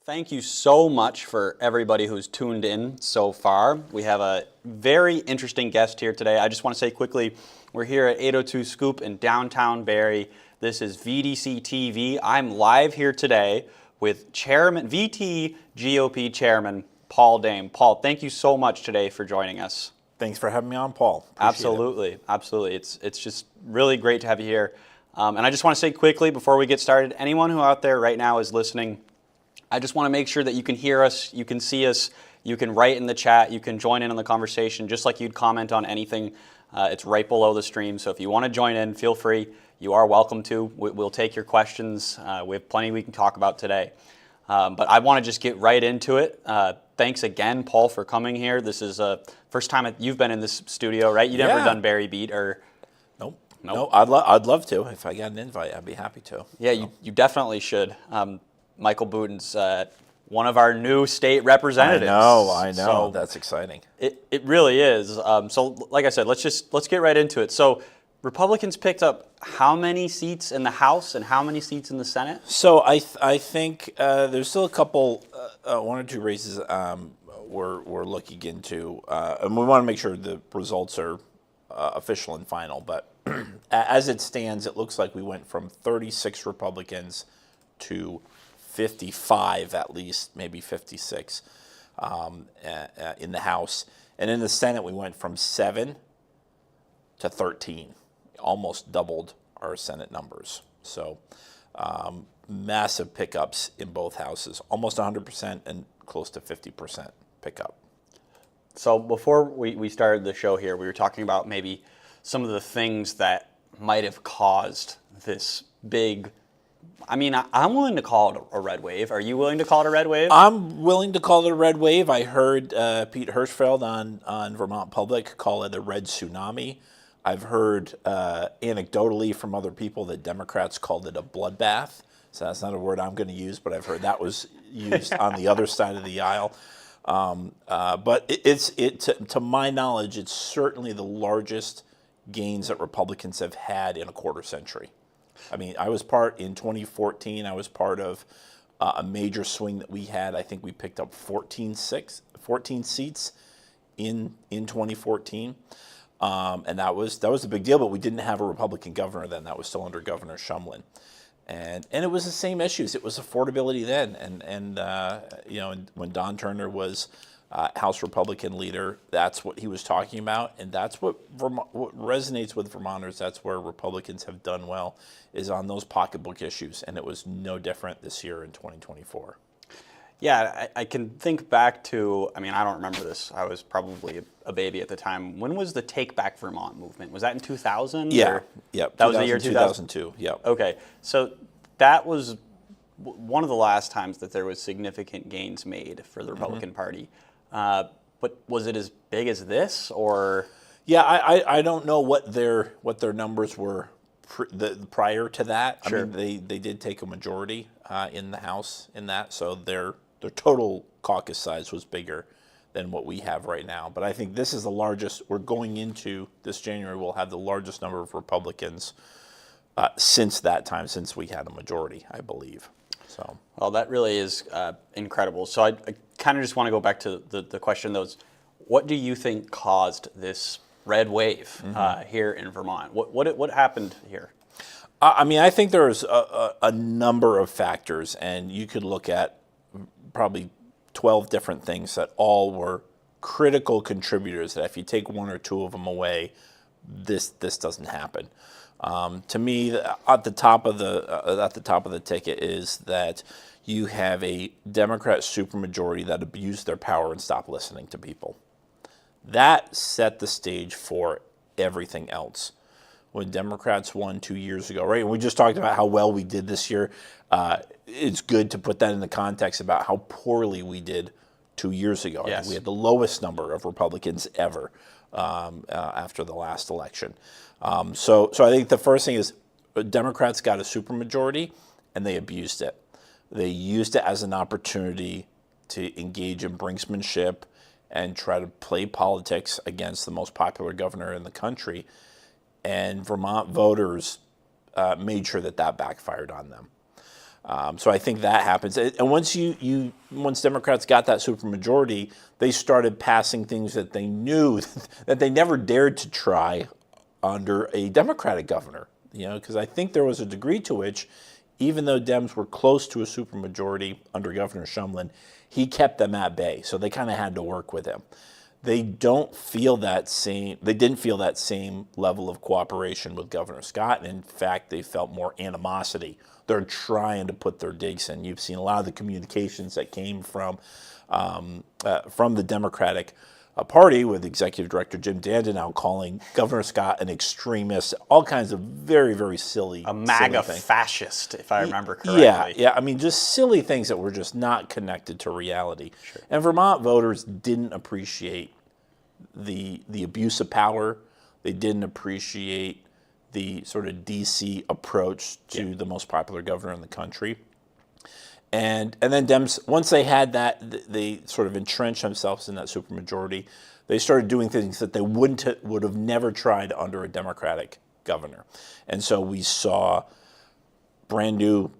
Thank you so much for everybody who's tuned in so far. We have a very interesting guest here today. I just want to say quickly, we're here at 802 Scoop in downtown Barrie. This is VDCTV. I'm live here today with VTGOP Chairman Paul Dame. Paul, thank you so much today for joining us. Thanks for having me on, Paul. Appreciate Absolutely. Absolutely. It's just really great to have you here. And I just want to say quickly before we get started, anyone who out there right now is listening, I just want to make sure that you can hear us, you can see us, you can write in the chat, you can join in on the conversation, just like you'd comment on anything. It's right below the stream, so if you want to join in, feel free. You are welcome to. We'll take your questions. We have plenty we can talk about today. But I want to just get right into it. Thanks again, Paul, for coming here. This is the first time you've been in this studio, right? You've never done Barrie Beat or... Nope. No, I'd love to. If I got an invite, I'd be happy to. Yeah, you definitely should. Michael Booten's one of our new state representatives. I know. So that's exciting. It really is. So like I said, let's get right into it. So Republicans picked up how many seats in the House and how many seats in the Senate? So I think there's still a couple, one or two races we're looking into, and we want to make sure the results are official and final. But as it stands, it looks like we went from 36 Republicans to 55 at least, maybe 56 in the House. And in the Senate, we went from 7 to 13, almost doubled our Senate numbers. So massive pickups in both houses, almost 100% and close to 50% pickup. So before we started the show here, we were talking about maybe some of the things that might have caused this big... I mean, I'm willing to call it a red wave. Are you willing to call it a red wave? I'm willing to call it a red wave. I heard Pete Hirschfeld on Vermont Public call it a red tsunami. I've heard anecdotally from other people that Democrats called it a bloodbath. So that's not a word I'm going to use, but I've heard that was used on the other side of the aisle. But to my knowledge, it's certainly the largest gains that Republicans have had in a quarter century. I mean, in 2014, I was part of a major swing that we had. I think we picked up 14 seats in 2014. And that was a big deal, but we didn't have a Republican governor then. That was still under Governor Shumlin. And it was the same issues. It was affordability then. And when Don Turner was House Republican leader, that's what he was talking about. And that's what resonates with Vermonters. That's where Republicans have done well, is on those pocketbook issues. And it was no different this year in 2024. Yeah, I can think back to, I mean, I don't remember this. I was probably a baby at the time. When was the Take Back Vermont movement? Was that in 2000? Yeah. That was the year 2002. Yeah. Okay. So that was one of the last times that there was significant gains made for the Republican Party. But was it as big as this, or? Yeah, I don't know what their numbers were prior to that. Sure. I mean, they did take a majority in the House in that, so their total caucus size was bigger than what we have right now. But I think this is the largest. We're going into this January, we'll have the largest number of Republicans since that time, since we had a majority, I believe. So. Well, that really is incredible. So I kind of just want to go back to the question, though. What do you think caused this red wave here in Vermont? What happened here? I mean, I think there's a number of factors, and you could look at probably 12 different things that all were critical contributors, that if you take one or two of them away, this doesn't happen. To me, at the top of the ticket is that you have a Democrat supermajority that abused their power and stopped listening to people. That set the stage for everything else. When Democrats won 2 years ago, right? And we just talked about how well we did this year. It's good to put that in the context about how poorly we did 2 years ago. Yes. We had the lowest number of Republicans ever after the last election. So I think the first thing is Democrats got a supermajority and they abused it. They used it as an opportunity to engage in brinksmanship and try to play politics against the most popular governor in the country. And Vermont voters made sure that backfired on them. So I think that happens. And once Democrats got that supermajority, they started passing things that they knew that they never dared to try under a Democratic governor. Because I think there was a degree to which, even though Dems were close to a supermajority under Governor Shumlin, he kept them at bay. So they kind of had to work with him. They didn't feel that same level of cooperation with Governor Scott. And in fact, they felt more animosity. They're trying to put their digs in. You've seen a lot of the communications that came from the Democratic Party, with Executive Director Jim Dandenau calling Governor Scott an extremist, all kinds of very, very silly, A MAGA silly things. fascist, if I remember correctly. Yeah. I mean, just silly things that were just not connected to reality. Sure. And Vermont voters didn't appreciate the abuse of power. They didn't appreciate the sort of D.C. approach to the most popular governor in the country. And then Dems, once they had that, they sort of entrenched themselves in that supermajority. They started doing things that they would have never tried under a Democratic governor. And so we saw brand new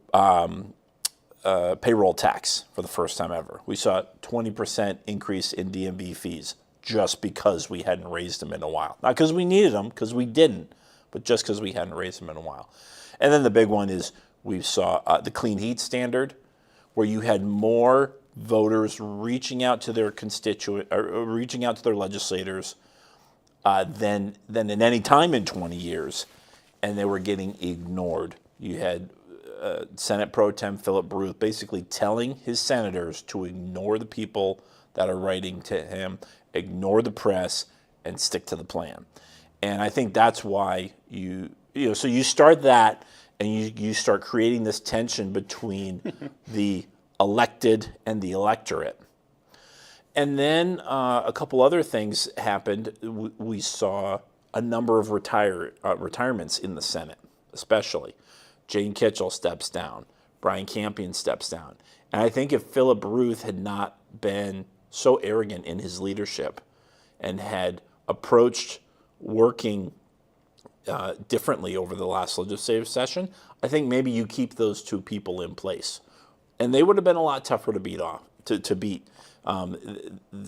payroll tax for the first time ever. We saw a 20% increase in DMV fees just because we hadn't raised them in a while. Not because we needed them, because we didn't, but just because we hadn't raised them in a while. And then the big one is we saw the clean heat standard, where you had more voters reaching out to their reaching out to their legislators than in any time in 20 years, and they were getting ignored. You had Senate Pro Tem Philip Ruth basically telling his senators to ignore the people that are writing to him, ignore the press, and stick to the plan. And I think that's why so you start that, and you start creating this tension between the elected and the electorate. And then a couple other things happened. We saw a number of retirements in the Senate, especially. Jane Kitchell steps down. Brian Campion steps down. And I think if Philip Ruth had not been so arrogant in his leadership and had approached working differently over the last legislative session, I think maybe you keep those two people in place. And they would have been a lot tougher to beat.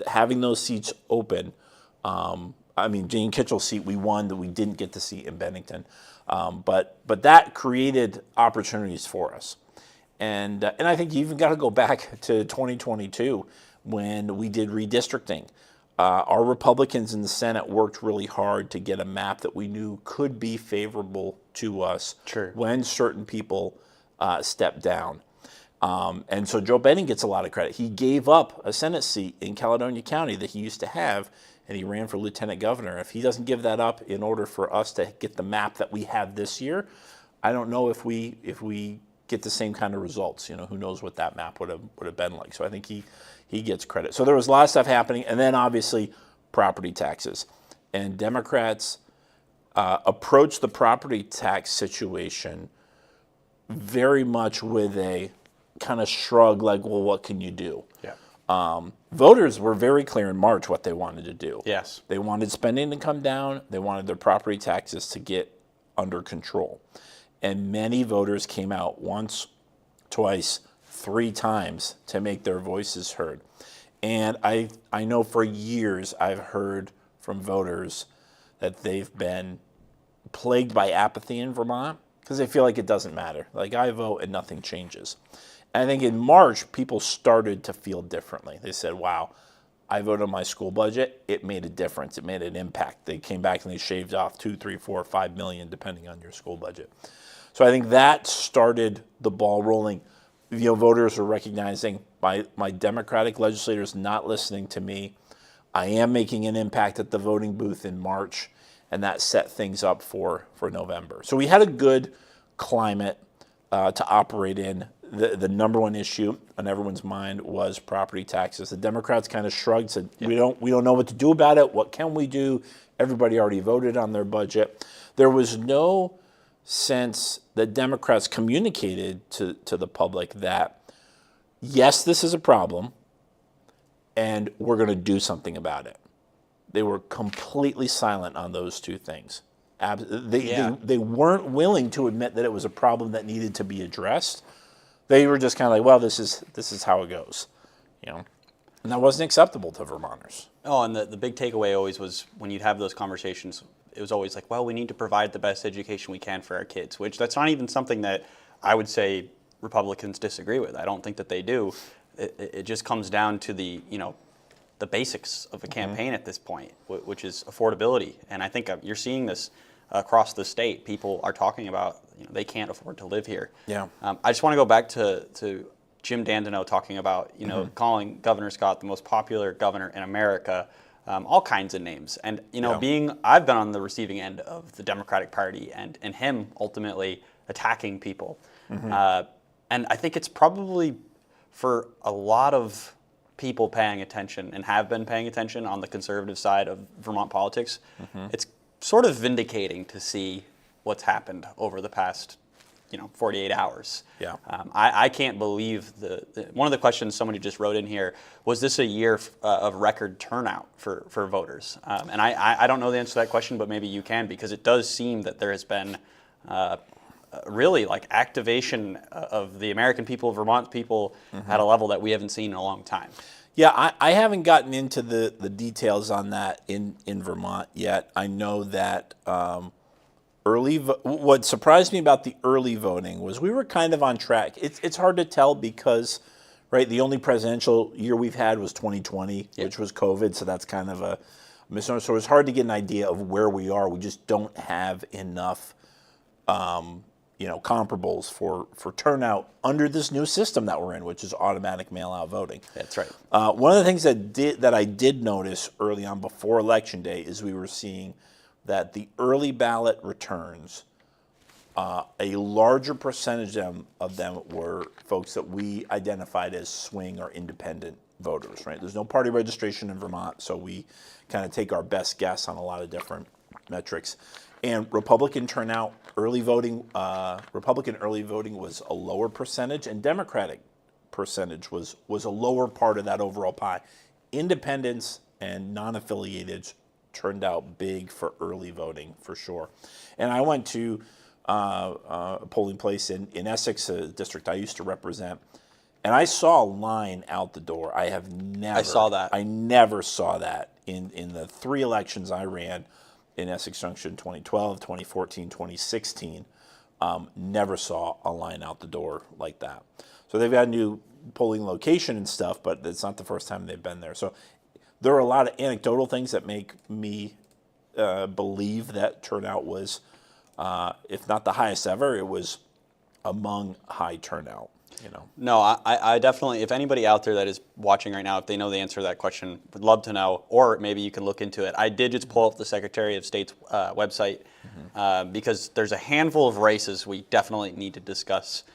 Having those seats open, Jane Kitchell's seat we won, that we didn't get the seat in Bennington. But that created opportunities for us. And I think you even got to go back to 2022 when we did redistricting. Our Republicans in the Senate worked really hard to get a map that we knew could be favorable to us when certain people stepped down. And so Joe Benning gets a lot of credit. He gave up a Senate seat in Caledonia County that he used to have, and he ran for lieutenant governor. If he doesn't give that up in order for us to get the map that we have this year, I don't know if we get the same kind of results. Who knows what that map would have been like. So I think he gets credit. So there was a lot of stuff happening, and then obviously property taxes. And Democrats approached the property tax situation very much with a kind of shrug, like, well, what can you do? Yeah. Voters were very clear in March what they wanted to do. Yes. They wanted spending to come down. They wanted their property taxes to get under control. And many voters came out once, twice, 3 times to make their voices heard. And I know for years I've heard from voters that they've been plagued by apathy in Vermont because they feel like it doesn't matter. Like, I vote and nothing changes. And I think in March, people started to feel differently. They said, wow, I voted on my school budget. It made a difference. It made an impact. They came back and they shaved off 2, 3, 4, 5 million, depending on your school budget. So I think that started the ball rolling. Voters are recognizing my Democratic legislators not listening to me. I am making an impact at the voting booth in March, and that set things up for November. So we had a good climate to operate in. The number one issue on everyone's mind was property taxes. The Democrats kind of shrugged, said, we don't know what to do about it. What can we do? Everybody already voted on their budget. There was no sense that Democrats communicated to the public that, yes, this is a problem, and we're going to do something about it. They were completely silent on those two things. They weren't willing to admit that it was a problem that needed to be addressed. They were just kind of like, well, this is how it goes, you know, and that wasn't acceptable to Vermonters. Oh, and the big takeaway always was when you'd have those conversations, it was always like, well, we need to provide the best education we can for our kids, which that's not even something that I would say Republicans disagree with. I don't think that they do. It just comes down to the basics of a campaign at this point, which is affordability. And I think you're seeing this across the state. People are talking about they can't afford to live here. Yeah. I just want to go back to Jim Dandino talking about calling Governor Scott the most popular governor in America, all kinds of names. And I've been on the receiving end of the Democratic Party and him ultimately attacking people. And I think it's probably for a lot of people paying attention and have been paying attention on the conservative side of Vermont politics, it's sort of vindicating to see what's happened over the past 48 hours. Yeah. I can't believe one of the questions somebody just wrote in here, was this a year of record turnout for voters? And I don't know the answer to that question, but maybe you can, because it does seem that there has been really like activation of the American people, Vermont people at a level that we haven't seen in a long time. Yeah, I haven't gotten into the details on that in Vermont yet. I know that what surprised me about the early voting was we were kind of on track. It's hard to tell because, right, the only presidential year we've had was 2020, which was COVID, so that's kind of a misnomer. So it's hard to get an idea of where we are. We just don't have enough comparables for turnout under this new system that we're in, which is automatic mail-out voting. That's right. One of the things that I did notice early on before Election Day is we were seeing that the early ballot returns, a larger percentage of them were folks that we identified as swing or independent voters, right? There's no party registration in Vermont, so we kind of take our best guess on a lot of different metrics. And Republican turnout, Republican early voting was a lower percentage, and Democratic percentage was a lower part of that overall pie. Independents and non-affiliated turned out big for early voting, for sure. And I went to a polling place in Essex, a district I used to represent, and I saw a line out the door. I saw that. I never saw that in the 3 elections I ran in Essex Junction, 2012, 2014, 2016, never saw a line out the door like that. So they've got a new polling location and stuff, but it's not the first time they've been there. So there are a lot of anecdotal things that make me believe that turnout was, if not the highest ever, it was among high turnout. No, I definitely, if anybody out there that is watching right now, if they know the answer to that question, would love to know, or maybe you can look into it. I did just pull up the Secretary of State's website because there's a handful of races we definitely need to discuss,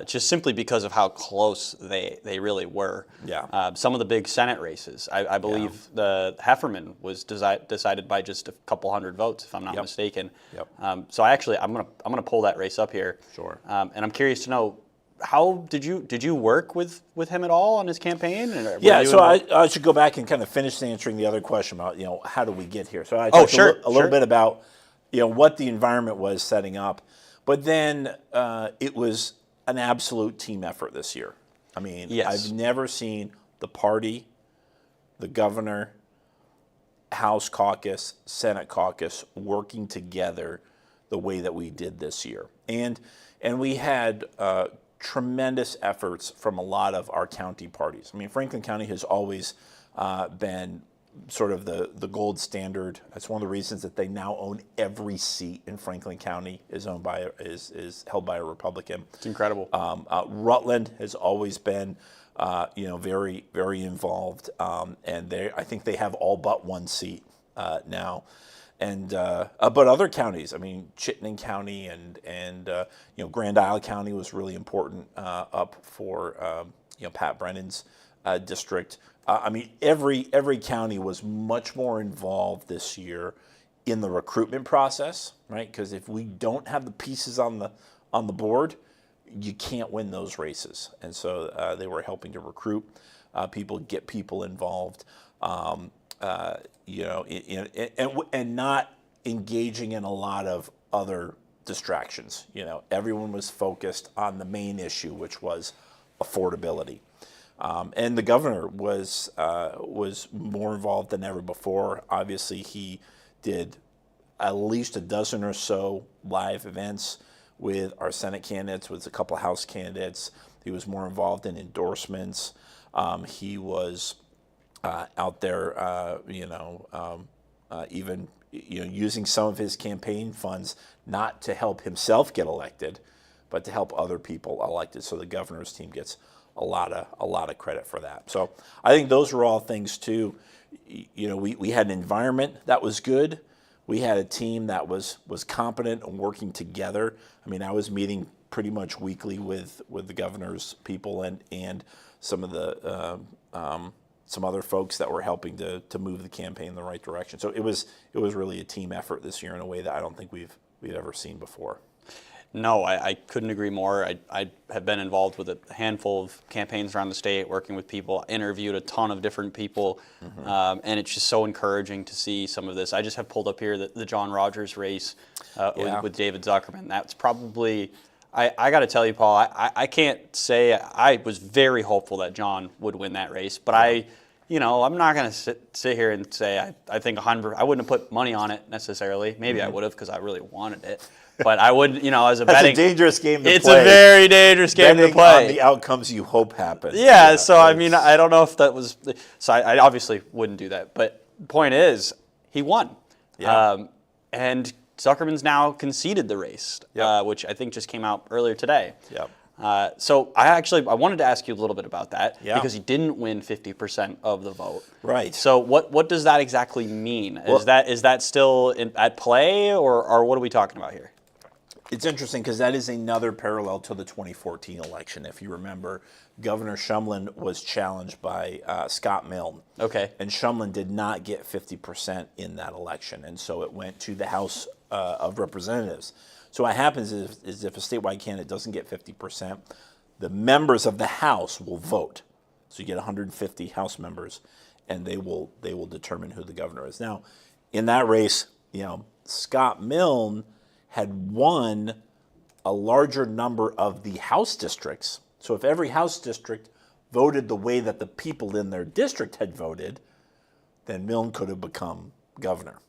just simply because of how close they really were. Yeah. Some of the big Senate races, I believe the Hefferman was decided by just a couple hundred votes, if I'm not mistaken. Yep. So I'm gonna pull that race up here. Sure. And I'm curious to know, how did you work with him at all on his campaign? Yeah, so I should go back and kind of finish answering the other question about how do we get here. So I talked a little bit about what the environment was setting up, but then it was an absolute team effort this year. I mean, yes. I've never seen the party, the governor, House caucus, Senate caucus working together the way that we did this year, and we had tremendous efforts from a lot of our county parties. I mean, Franklin County has always been sort of the gold standard. That's one of the reasons that they now own every seat in Franklin County is held by a Republican. It's incredible. Rutland has always been very, very involved, and I think they have all but one seat now. And but other counties, I mean, Chittenden County and Grand Isle County was really important up for Pat Brennan's district. I mean, every county was much more involved this year in the recruitment process, right? Because if we don't have the pieces on the board, you can't win those races. And so they were helping to recruit people, get people involved. And not engaging in a lot of other distractions. Everyone was focused on the main issue, which was affordability. And the governor was more involved than ever before. Obviously, he did at least a dozen or so live events with our Senate candidates, with a couple of House candidates. He was more involved in endorsements. He was out there, even using some of his campaign funds not to help himself get elected, but to help other people elected. So the governor's team gets a lot of credit for that. So I think those were all things too. We had an environment that was good. We had a team that was competent and working together. I mean, I was meeting pretty much weekly with the governor's people and some of the some other folks that were helping to move the campaign in the right direction. So it was really a team effort this year in a way that I don't think we've ever seen before. No, I couldn't agree more. I have been involved with a handful of campaigns around the state, working with people, interviewed a ton of different people, and it's just so encouraging to see some of this. I just have pulled up here the John Rogers race with David Zuckerman. That's probably, I got to tell you, Paul, I can't say, I was very hopeful that John would win that race, but I'm not going to sit here and say I think 100. I wouldn't have put money on it necessarily. Maybe I would have because I really wanted it. But I would, as a betting. It's a dangerous game to play. It's a very dangerous game to play. On the outcomes you hope happen. Yeah, so I mean, I don't know if that was. So I obviously wouldn't do that. But the point is, he won. Yeah. And Zuckerman's now conceded the race, which I think just came out earlier today. Yep. So I wanted to ask you a little bit about that because he didn't win 50% of the vote. Right. So what does that exactly mean? Well, is that still at play or what are we talking about here? It's interesting because that is another parallel to the 2014 election. If you remember, Governor Shumlin was challenged by Scott Milne. Okay. And Shumlin did not get 50% in that election, and so it went to the House of Representatives. So what happens is if a statewide candidate doesn't get 50%, the members of the House will vote. So you get 150 House members, and they will determine who the governor is. Now, in that race, Scott Milne had won a larger number of the House districts. So if every House district voted the way that the people in their district had voted, then Milne could have become governor.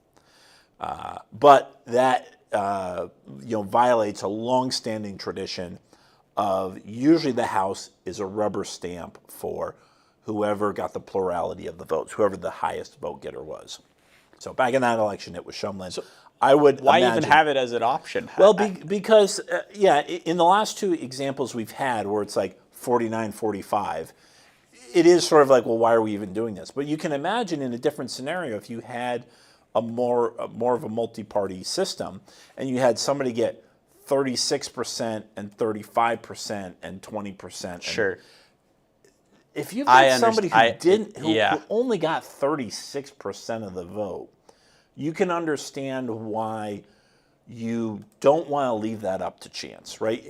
But that violates a long-standing tradition of usually the House is a rubber stamp for whoever got the plurality of the votes, whoever the highest vote getter was. So back in that election, it was Shumlin. So, why even have it as an option? Well, because, in the last two examples we've had where it's like 49-45, it is sort of like, well, why are we even doing this? But you can imagine in a different scenario if you had a more of a multi-party system and you had somebody get 36% and 35% and 20%. Sure. If you've got somebody who only got 36% of the vote, you can understand why you don't want to leave that up to chance, right?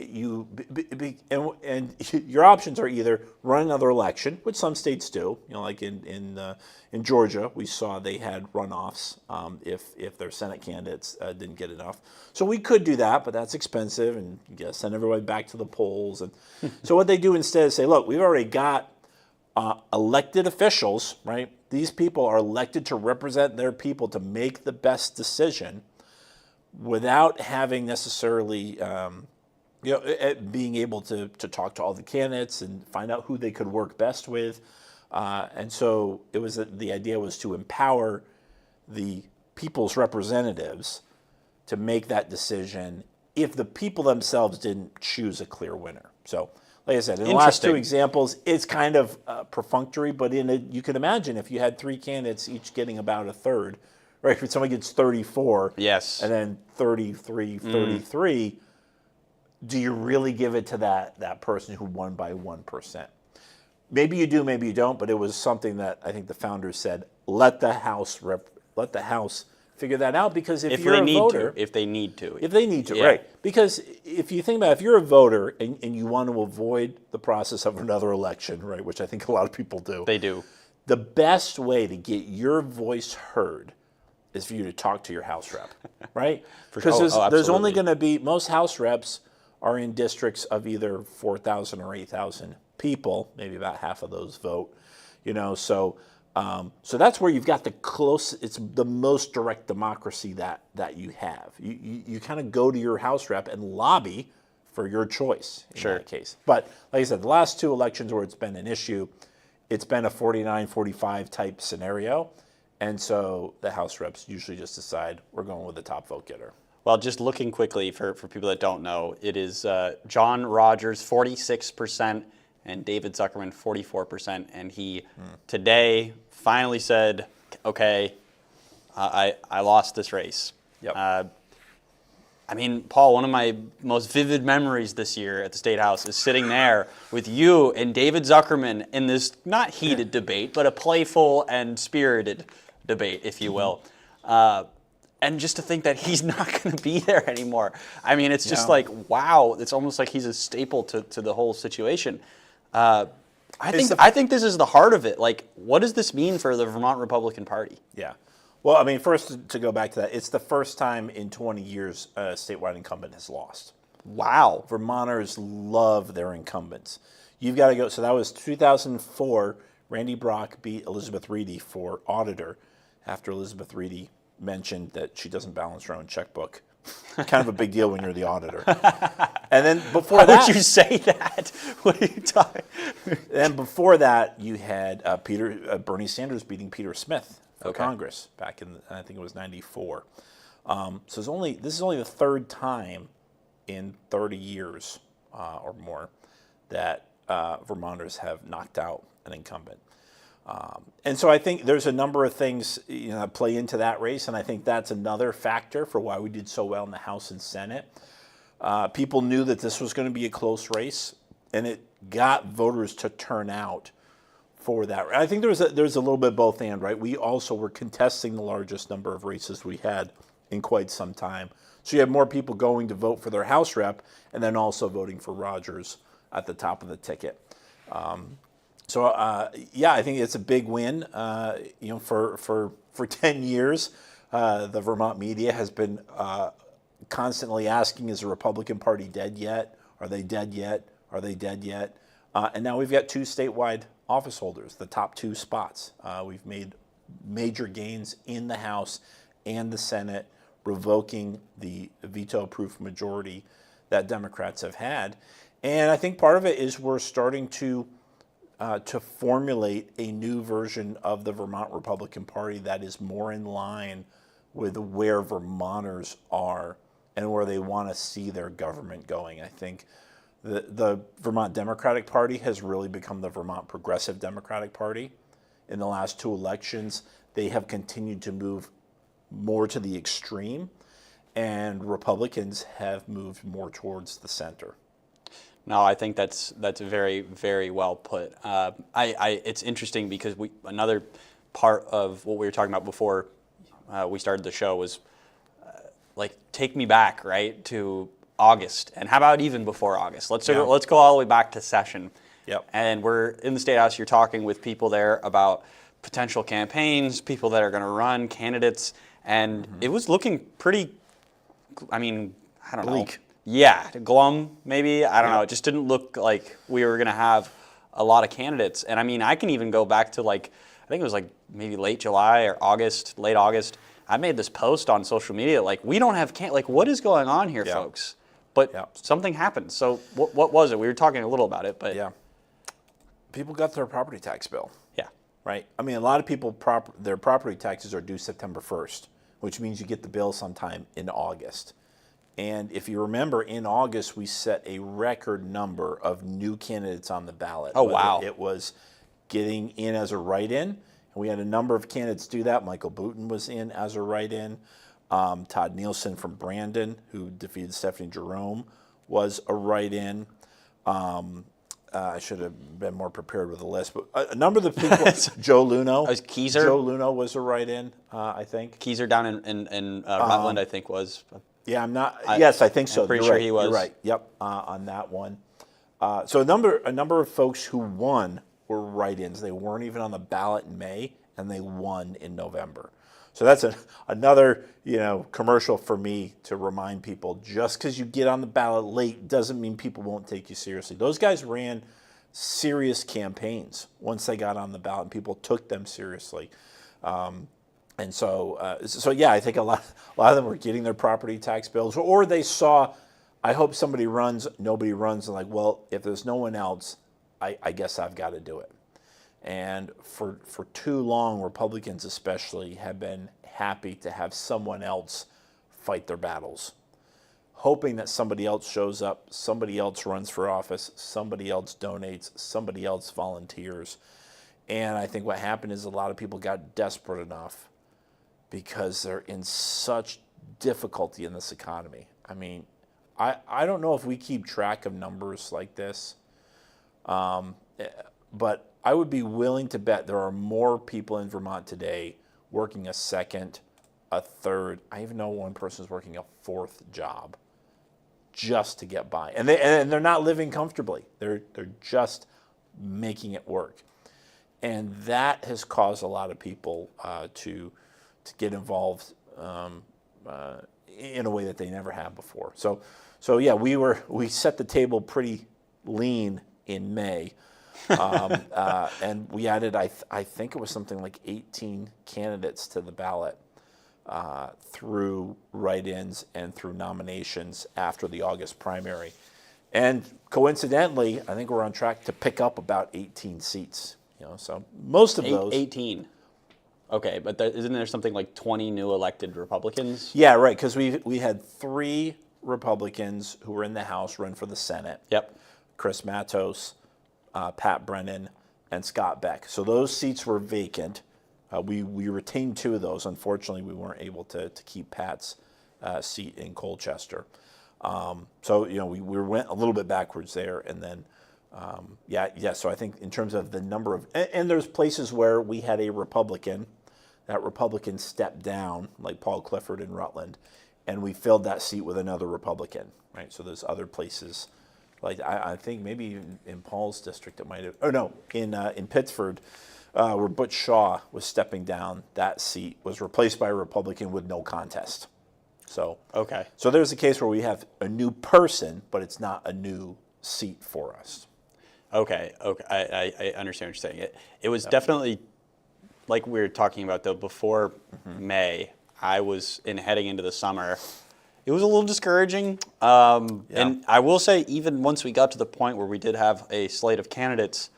And your options are either run another election, which some states do. Like in Georgia, we saw they had runoffs if their Senate candidates didn't get enough. So we could do that, but that's expensive, and you got to send everybody back to the polls. And so what they do instead is say, look, we've already got elected officials, right? These people are elected to represent their people to make the best decision without having necessarily, being able to talk to all the candidates and find out who they could work best with. And so the idea was to empower the people's representatives to make that decision if the people themselves didn't choose a clear winner. So, like I said, in the last two examples, it's kind of perfunctory, but you can imagine if you had three candidates each getting about a third, right? If somebody gets 34, yes, and then 33, do you really give it to that person who won by 1%? Maybe you do, maybe you don't, but it was something that I think the founders said, let the House figure that out, because if you're a voter... If they need to, yeah. Right. Because if you think about it, if you're a voter and you want to avoid the process of another election, right, which I think a lot of people do. They do. The best way to get your voice heard is for you to talk to your House rep, right? sure. Because there's only Absolutely. going to be, most House reps are in districts of either 4,000 or 8,000 people. Maybe about half of those vote, so that's where you've got it's the most direct democracy that you have. You kind of go to your House rep and lobby for your choice in that case. But like I said, the last two elections where it's been an issue, it's been a 49-45 type scenario. And so the House reps usually just decide we're going with the top vote getter. Well, just looking quickly for people that don't know, it is John Rogers 46% and David Zuckerman 44%. And he today finally said, okay, I lost this race. Yep. I mean, Paul, one of my most vivid memories this year at the State House is sitting there with you and David Zuckerman in this not heated debate, but a playful and spirited debate, if you will. And just to think that he's not going to be there anymore. I mean, it's just like, wow, it's almost like he's a staple to the whole situation. I think this is the heart of it. Like, what does this mean for the Vermont Republican Party? Yeah. Well, I mean, first to go back to that, it's the first time in 20 years a statewide incumbent has lost. Wow. Vermonters love their incumbents. You've got to go. So that was 2004. Randy Brock beat Elizabeth Reedy for auditor after Elizabeth Reedy mentioned that she doesn't balance her own checkbook. Kind of a big deal when you're the auditor. And then before Why that, would you say that? What are you talking? And before that, you had Bernie Sanders beating Peter Smith for Congress back in, I think it was '94. So this is only the third time in 30 years or more that Vermonters have knocked out an incumbent. And so I think there's a number of things that play into that race, and I think that's another factor for why we did so well in the House and Senate. People knew that this was going to be a close race, and it got voters to turn out for that. I think there's a little bit both and, right? We also were contesting the largest number of races we had in quite some time. So you have more people going to vote for their House rep and then also voting for Rogers at the top of the ticket. Yeah, I think it's a big win. For 10 years, the Vermont media has been constantly asking, is the Republican Party dead yet? Are they dead yet? Are they dead yet? And now we've got two statewide office holders, the top two spots. We've made major gains in the House and the Senate, revoking the veto-proof majority that Democrats have had. And I think part of it is we're starting to formulate a new version of the Vermont Republican Party that is more in line with where Vermonters are and where they want to see their government going. I think the Vermont Democratic Party has really become the Vermont Progressive Democratic Party. In the last two elections, they have continued to move more to the extreme, and Republicans have moved more towards the center. No, I think that's very, very well put. It's interesting because another part of what we were talking about before we started the show was take me back, right, to August, and how about even before August? Let's go all the way back to session. Yep. And we're in the State House. You're talking with people there about potential campaigns, people that are going to run, candidates, and it was looking pretty. I mean, I don't bleak. know. Yeah, glum maybe. I don't know. It just didn't look like we were going to have a lot of candidates. And I mean, I can even go back to I think it was maybe late July or August, late August. I made this post on social media we don't have what is going on here, folks? But something happened. So what was it? We were talking a little about it, but people got their property tax bill. Yeah. Right. I mean, a lot of people their property taxes are due September 1st, which means you get the bill sometime in August. And if you remember, in August, we set a record number of new candidates on the ballot. Oh, wow. It was getting in as a write-in, and we had a number of candidates do that. Michael Booten was in as a write-in. Todd Nielsen from Brandon, who defeated Stephanie Jerome, was a write-in. I should have been more prepared with the list, but a number of the people, Joe Luno. Was Keyser? Joe Luno was a write-in, I think. Keyser down in Rutland, I think, was. Yeah, I'm not. Yes, I think so. I'm pretty sure he was. You're right. Yep, on that one. So a number of folks who won were write-ins. They weren't even on the ballot in May, and they won in November. So that's another commercial for me to remind people, just because you get on the ballot late doesn't mean people won't take you seriously. Those guys ran serious campaigns once they got on the ballot, and people took them seriously. And so yeah, I think a lot of them were getting their property tax bills, or they saw, I hope somebody runs, nobody runs, and like, well, if there's no one else, I guess I've got to do it. And for too long, Republicans especially have been happy to have someone else fight their battles, hoping that somebody else shows up, somebody else runs for office, somebody else donates, somebody else volunteers. And I think what happened is a lot of people got desperate enough because they're in such difficulty in this economy. I mean, I don't know if we keep track of numbers like this, but I would be willing to bet there are more people in Vermont today working a second, a third. I even know one person is working a fourth job just to get by, and they're not living comfortably. They're just making it work, and that has caused a lot of people to get involved in a way that they never have before. So yeah, we set the table pretty lean in May. And we added, I think it was something like 18 candidates to the ballot through write-ins and through nominations after the August primary. And coincidentally, I think we're on track to pick up about 18 seats. So most of those 18. Okay, but isn't there something like 20 new elected Republicans? Yeah, right. Because we had 3 Republicans who were in the House run for the Senate. Yep. Chris Matos, Pat Brennan, and Scott Beck. So those seats were vacant. We retained 2 of those. Unfortunately, we weren't able to keep Pat's seat in Colchester. So we went a little bit backwards there, and then So I think in terms of the number of, and there's places where we had a Republican, that Republican stepped down, like Paul Clifford in Rutland, and we filled that seat with another Republican. Right. So there's other places. Like I think maybe in Paul's district it might have. Oh no, in Pittsford, where Butch Shaw was stepping down, that seat was replaced by a Republican with no contest. So okay. So there's a case where we have a new person, but it's not a new seat for us. Okay. I understand what you're saying. It was definitely, like we were talking about though, before May. I was heading into the summer. It was a little discouraging, and I will say, even once we got to the point where we did have a slate of candidates,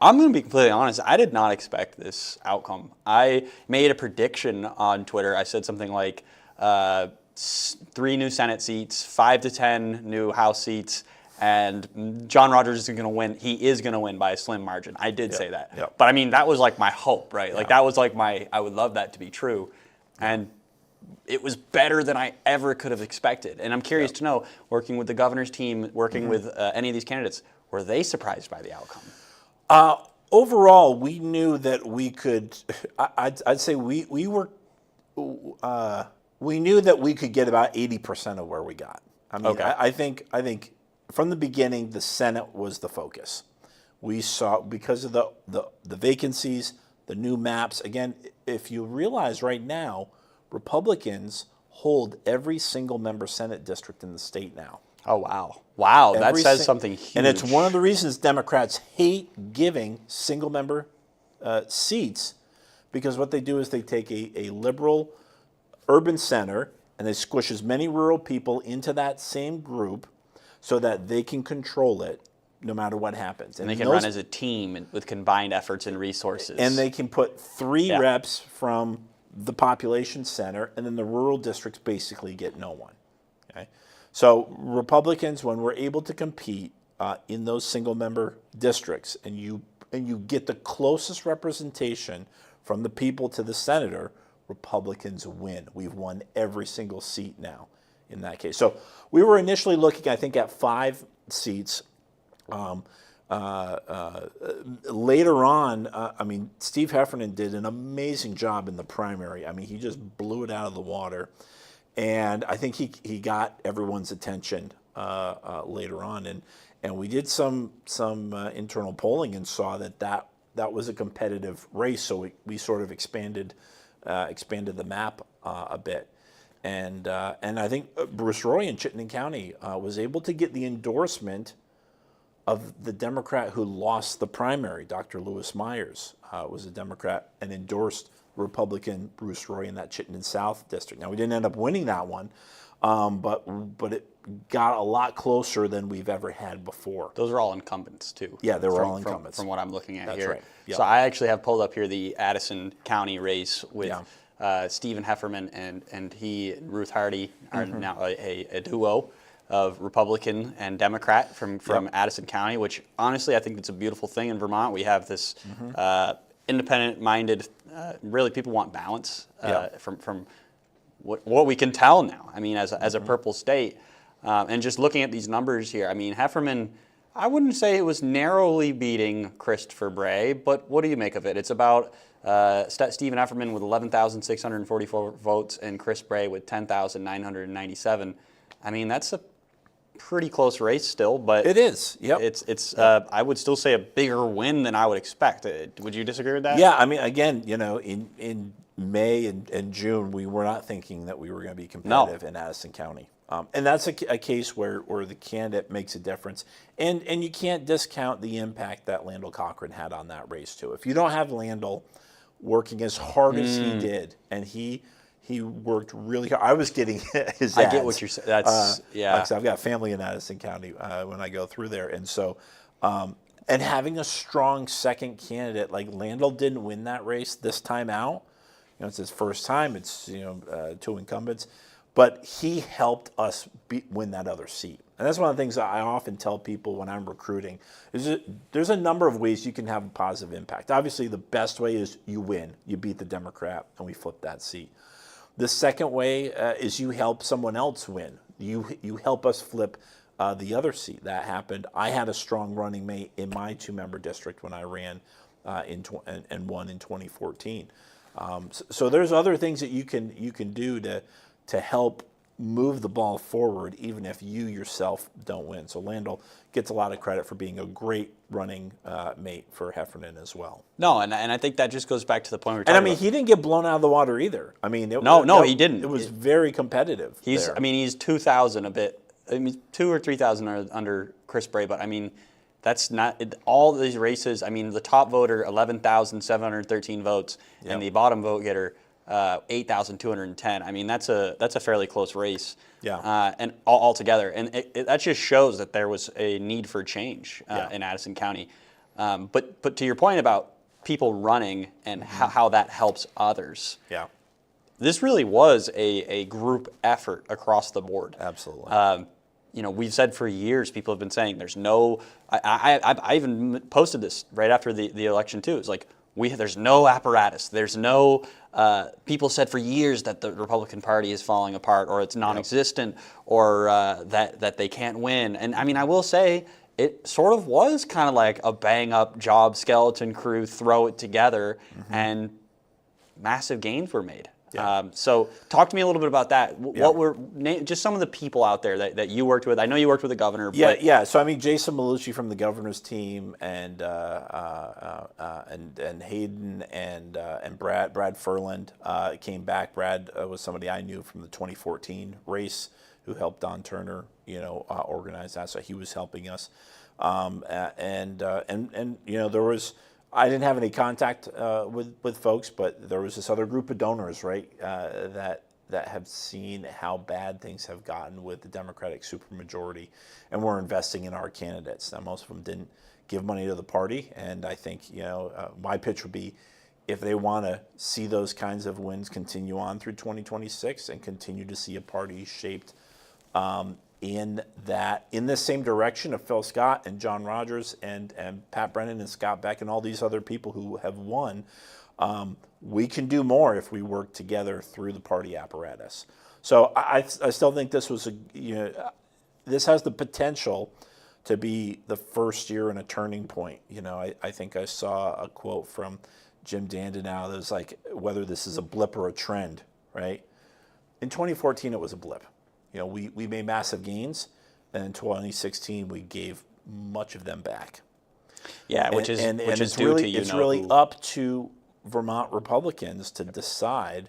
I'm going to be completely honest, I did not expect this outcome. I made a prediction on Twitter. I said something like 3 new Senate seats, 5 to 10 new House seats, and John Rogers is going to win. He is going to win by a slim margin. I did say that. Yep. But I mean, that was like my hope, right? Like that was like I would love that to be true. And it was better than I ever could have expected. And I'm curious to know, working with the governor's team, working with any of these candidates, were they surprised by the outcome? Overall, we knew that we could. I'd say we knew that we could get about 80% of where we got. I mean, I think from the beginning, the Senate was the focus. We saw, because of the vacancies, the new maps. Again, if you realize right now, Republicans hold every single member Senate district in the state now. Oh, wow. Wow, that says something huge. And it's one of the reasons Democrats hate giving single member seats, because what they do is they take a liberal urban center and they squish as many rural people into that same group so that they can control it no matter what happens. And they can run as a team with combined efforts and resources. And they can put 3 reps from the population center, and then the rural districts basically get no one. Okay? So Republicans, when we're able to compete in those single-member districts, and you get the closest representation from the people to the senator, Republicans win. We've won every single seat now in that case. So we were initially looking, I think, at 5 seats. Later on, I mean, Steve Heffernan did an amazing job in the primary. I mean, he just blew it out of the water. And I think he got everyone's attention later on. And we did some internal polling and saw that that was a competitive race, so we sort of expanded the map a bit. And I think Bruce Roy in Chittenden County was able to get the endorsement of the Democrat who lost the primary. Dr. Lewis Myers was a Democrat and endorsed Republican Bruce Roy in that Chittenden South district. Now, we didn't end up winning that one, but it got a lot closer than we've ever had before. Those are all incumbents, too. Yeah, they were all incumbents. From what I'm looking at That's here. right. Yep. So I actually have pulled up here the Addison County race with Stephen Hefferman and Ruth Hardy are now a duo of Republican and Democrat from Addison County, which honestly I think it's a beautiful thing in Vermont. We have this independent-minded, really people want balance from what we can tell now. I mean, as a purple state, and just looking at these numbers here, I mean, Hefferman, I wouldn't say it was narrowly beating Christopher Bray, but what do you make of it? It's about Stephen Hefferman with 11,644 votes and Chris Bray with 10,997. I mean, that's a pretty close race still, but it is. Yep. It's I would still say a bigger win than I would expect. Would you disagree with that? Yeah, I mean, again, in May and June, we were not thinking that we were going to be competitive in Addison County. And that's a case where the candidate makes a difference. And you can't discount the impact that Landell Cochran had on that race, too. If you don't have Landell working as hard as he did, and he worked really hard. I was getting his ads. I get what you're saying. That's, like I've got family in Addison County when I go through there. And so, and having a strong second candidate, like Landell didn't win that race this time out. You know, it's his first time. It's, two incumbents. But he helped us win that other seat. And that's one of the things I often tell people when I'm recruiting. There's a number of ways you can have a positive impact. Obviously, the best way is you win. You beat the Democrat, and we flip that seat. The second way is you help someone else win. You help us flip the other seat. That happened. I had a strong running mate in my 2-member district when I ran and won in 2014. So there's other things that you can do to help move the ball forward, even if you yourself don't win. So Landell gets a lot of credit for being a great running mate for Heffernan as well. No, and I think that just goes back to the point we were talking talking about. He didn't get blown out of the water either. I mean, he didn't. It was very competitive. He's 2,000 a bit. I mean, 2,000 or 3,000 under Chris Bray, but I mean, that's not all these races. I mean, the top voter 11,713 votes, and the bottom vote getter 8,210. I mean, that's a fairly close race. Yeah. And all together, and that just shows that there was a need for change in Addison County. But to your point about people running and how that helps others. Yeah. This really was a group effort across the board. Absolutely. We've said for years, people have been saying there's no. I even posted this right after the election too. It's like there's no apparatus. There's no. People said for years that the Republican Party is falling apart, or it's non-existent, or that they can't win. And I mean, I will say it sort of was kind of like a bang-up job skeleton crew, throw it together, and massive gains were made. Yeah. So talk to me a little bit about that. What were just some of the people out there that you worked with? I know you worked with the governor. Yeah. So I mean, Jason Malucci from the governor's team, and Hayden and Brad Furland came back. Brad was somebody I knew from the 2014 race who helped Don Turner, organize that. So he was helping us, and there was. I didn't have any contact with folks, but there was this other group of donors, right, that have seen how bad things have gotten with the Democratic supermajority, and were investing in our candidates. Now, most of them didn't give money to the party, and I think my pitch would be, if they want to see those kinds of wins continue on through 2026 and continue to see a party shaped in the same direction of Phil Scott and John Rogers and Pat Brennan and Scott Beck and all these other people who have won, we can do more if we work together through the party apparatus. So I still think this was this has the potential to be the first year and a turning point. I think I saw a quote from Jim Dandenau that was like, whether this is a blip or a trend, right? In 2014, it was a blip. We made massive gains, and in 2016 we gave much of them back. Yeah, which is it's due really, to it's really up to Vermont Republicans to decide.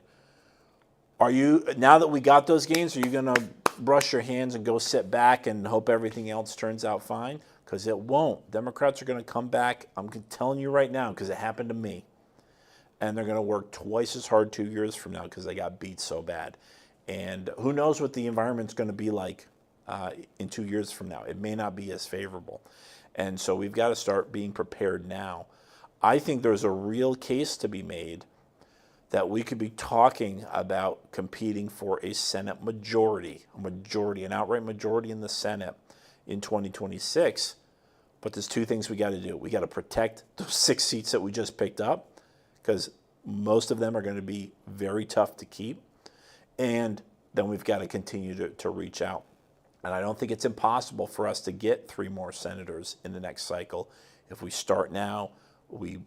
Are you, now that we got those gains, are you going to brush your hands and go sit back and hope everything else turns out fine? Because it won't. Democrats are going to come back. I'm telling you right now, because it happened to me. And they're going to work twice as hard 2 years from now because they got beat so bad. And who knows what the environment's going to be like in 2 years from now. It may not be as favorable. And so we've got to start being prepared now. I think there's a real case to be made that we could be talking about competing for a Senate majority, an outright majority in the Senate in 2026. But there's two things we got to do. We got to protect those 6 seats that we just picked up, because most of them are going to be very tough to keep. And then we've got to continue to reach out. And I don't think it's impossible for us to get 3 more senators in the next cycle. If we start now, we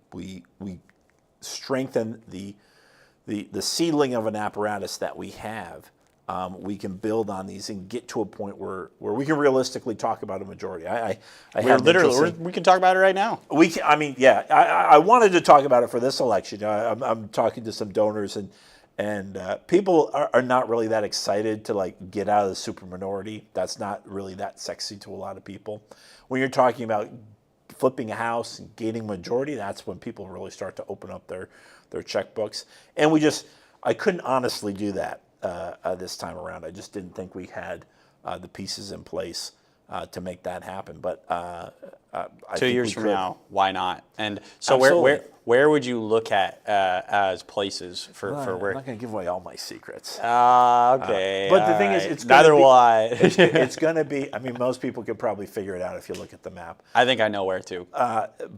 strengthen the ceiling of an apparatus that we have. We can build on these and get to a point where we can realistically talk about a majority. We can talk about it right now. I wanted to talk about it for this election. I'm talking to some donors, and people are not really that excited to like get out of the superminority. That's not really that sexy to a lot of people. When you're talking about flipping a house and gaining majority, that's when people really start to open up their checkbooks. And I couldn't honestly do that this time around. I just didn't think we had the pieces in place to make that happen. But 2 years from now, why not? And so where would you look at as places for where? I'm not going to give away all my secrets. Okay. But the thing is, it's neither will I. It's going to be. I mean, most people could probably figure it out if you look at the map. I think I know where to.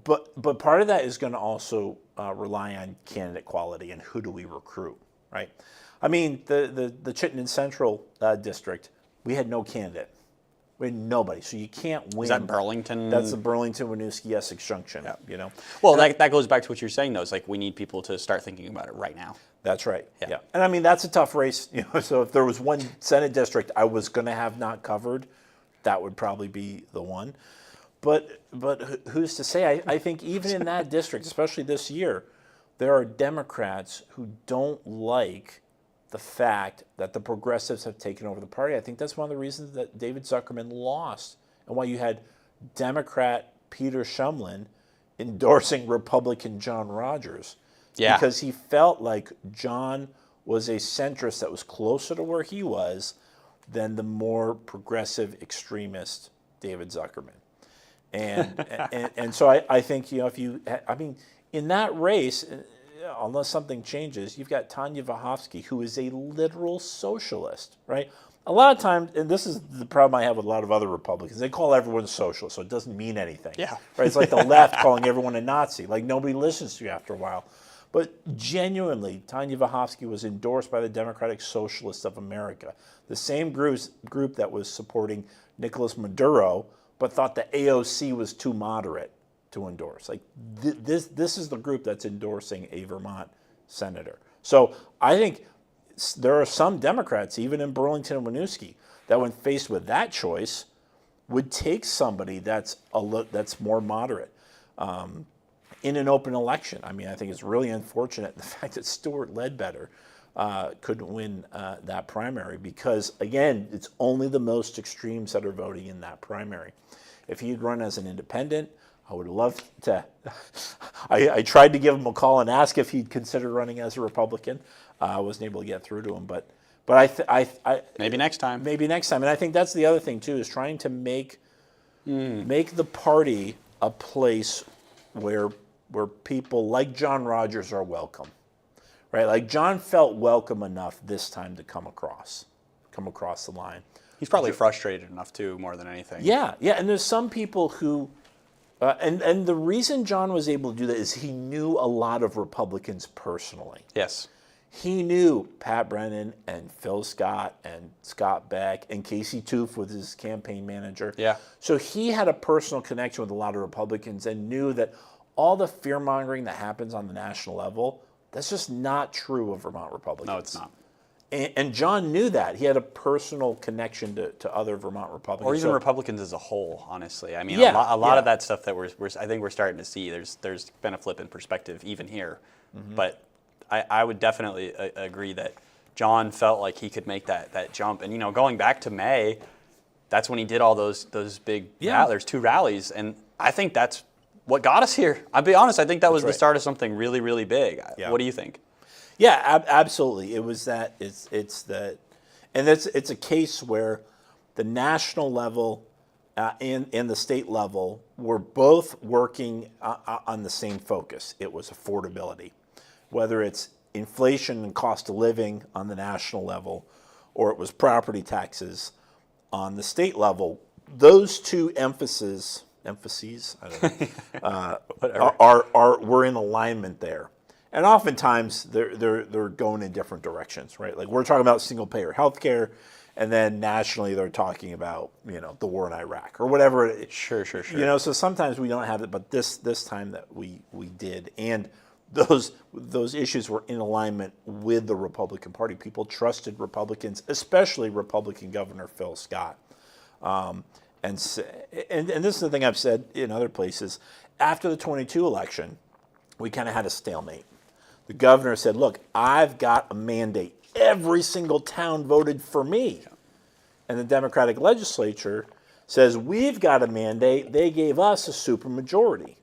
But part of that is going to also rely on candidate quality and who do we recruit, right? I mean, the Chittenden Central district, we had no candidate. We had nobody, so you can't win. Is that Burlington? That's the Burlington-Winooski-Essex Junction. Yeah. You know. Well, that goes back to what you're saying, though. It's like we need people to start thinking about it right now. That's right. Yeah. And I mean, that's a tough race. You know, so if there was one Senate district I was going to have not covered, that would probably be the one. But who's to say? I think even in that district, especially this year, there are Democrats who don't like the fact that the progressives have taken over the party. I think that's one of the reasons that David Zuckerman lost, and why you had Democrat Peter Shumlin endorsing Republican John Rogers. Yeah. Because he felt like John was a centrist that was closer to where he was than the more progressive extremist David Zuckerman. And so I think, in that race, unless something changes, you've got Tanya Vahovsky, who is a literal socialist, right? A lot of times, and this is the problem I have with a lot of other Republicans, they call everyone socialist, so it doesn't mean anything. Yeah. Right? It's like the left calling everyone a Nazi. Like, nobody listens to you after a while. But genuinely, Tanya Vahovsky was endorsed by the Democratic Socialists of America, the same group that was supporting Nicolas Maduro, but thought the AOC was too moderate to endorse. Like this is the group that's endorsing a Vermont senator. So I think there are some Democrats, even in Burlington and Winooski, that when faced with that choice, would take somebody that's more moderate in an open election. I mean, I think it's really unfortunate the fact that Stuart Ledbetter couldn't win that primary because, again, it's only the most extremes that are voting in that primary. If he'd run as an independent, I would love to. I tried to give him a call and ask if he'd consider running as a Republican. I wasn't able to get through to him, but I maybe next time. Maybe next time, and I think that's the other thing too, is trying to make the party a place where people like John Rogers are welcome, right? Like John felt welcome enough this time to come across the line. He's probably frustrated enough too, more than anything. Yeah, and there's some people who. And the reason John was able to do that is he knew a lot of Republicans personally. Yes. He knew Pat Brennan and Phil Scott and Scott Beck and Casey Toof was his campaign manager. Yeah. So he had a personal connection with a lot of Republicans and knew that all the fear-mongering that happens on the national level, that's just not true of Vermont Republicans. No, it's not. And John knew that. He had a personal connection to other Vermont Republicans. Or even Republicans as a whole, honestly. I mean, Yeah, a lot of that stuff that I think we're starting to see, there's been a flip in perspective even here. But I would definitely agree that John felt like he could make that jump. And, going back to May, that's when he did all those big there's 2 rallies. And I think that's what got us here. I'll be honest, I think that was the start of something really, really big. Yeah. What do you think? Yeah, absolutely. It was that. It's that, and it's a case where the national level and the state level were both working on the same focus. It was affordability, whether it's inflation and cost of living on the national level, or it was property taxes on the state level. Those 2 emphases, I don't know, we're in alignment there. And oftentimes they're going in different directions, right? Like we're talking about single payer healthcare, and then nationally they're talking about the war in Iraq or whatever. Sure. So sometimes we don't have it, but this time that we did, and those issues were in alignment with the Republican Party. People trusted Republicans, especially Republican Governor Phil Scott. And this is the thing I've said in other places. After the 22 election, we kind of had a stalemate. The governor said, look, I've got a mandate. Every single town voted for me. And the Democratic legislature says, we've got a mandate. They gave us a supermajority.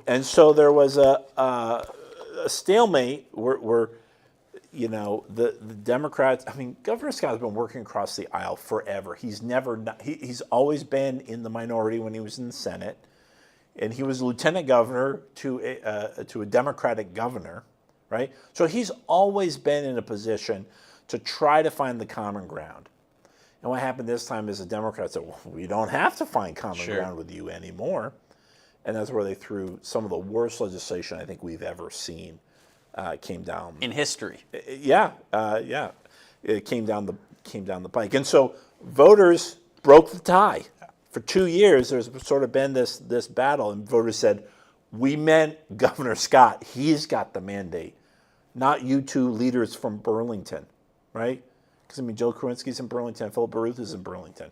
And so there was a stalemate where the Democrats, Governor Scott has been working across the aisle forever. He's always been in the minority when he was in the Senate. And he was lieutenant governor to a Democratic governor, right? So he's always been in a position to try to find the common ground. And what happened this time is the Democrats said, well, we don't have to find common ground with you anymore. And that's where they threw some of the worst legislation I think we've ever seen came down. In history. Yeah. It came down the pike. And so voters broke the tie. For 2 years, there's sort of been this battle, and voters said, we meant Governor Scott. He's got the mandate, not you 2 leaders from Burlington, right? Because, Joe Kowinski's in Burlington, Philip Baruth is in Burlington.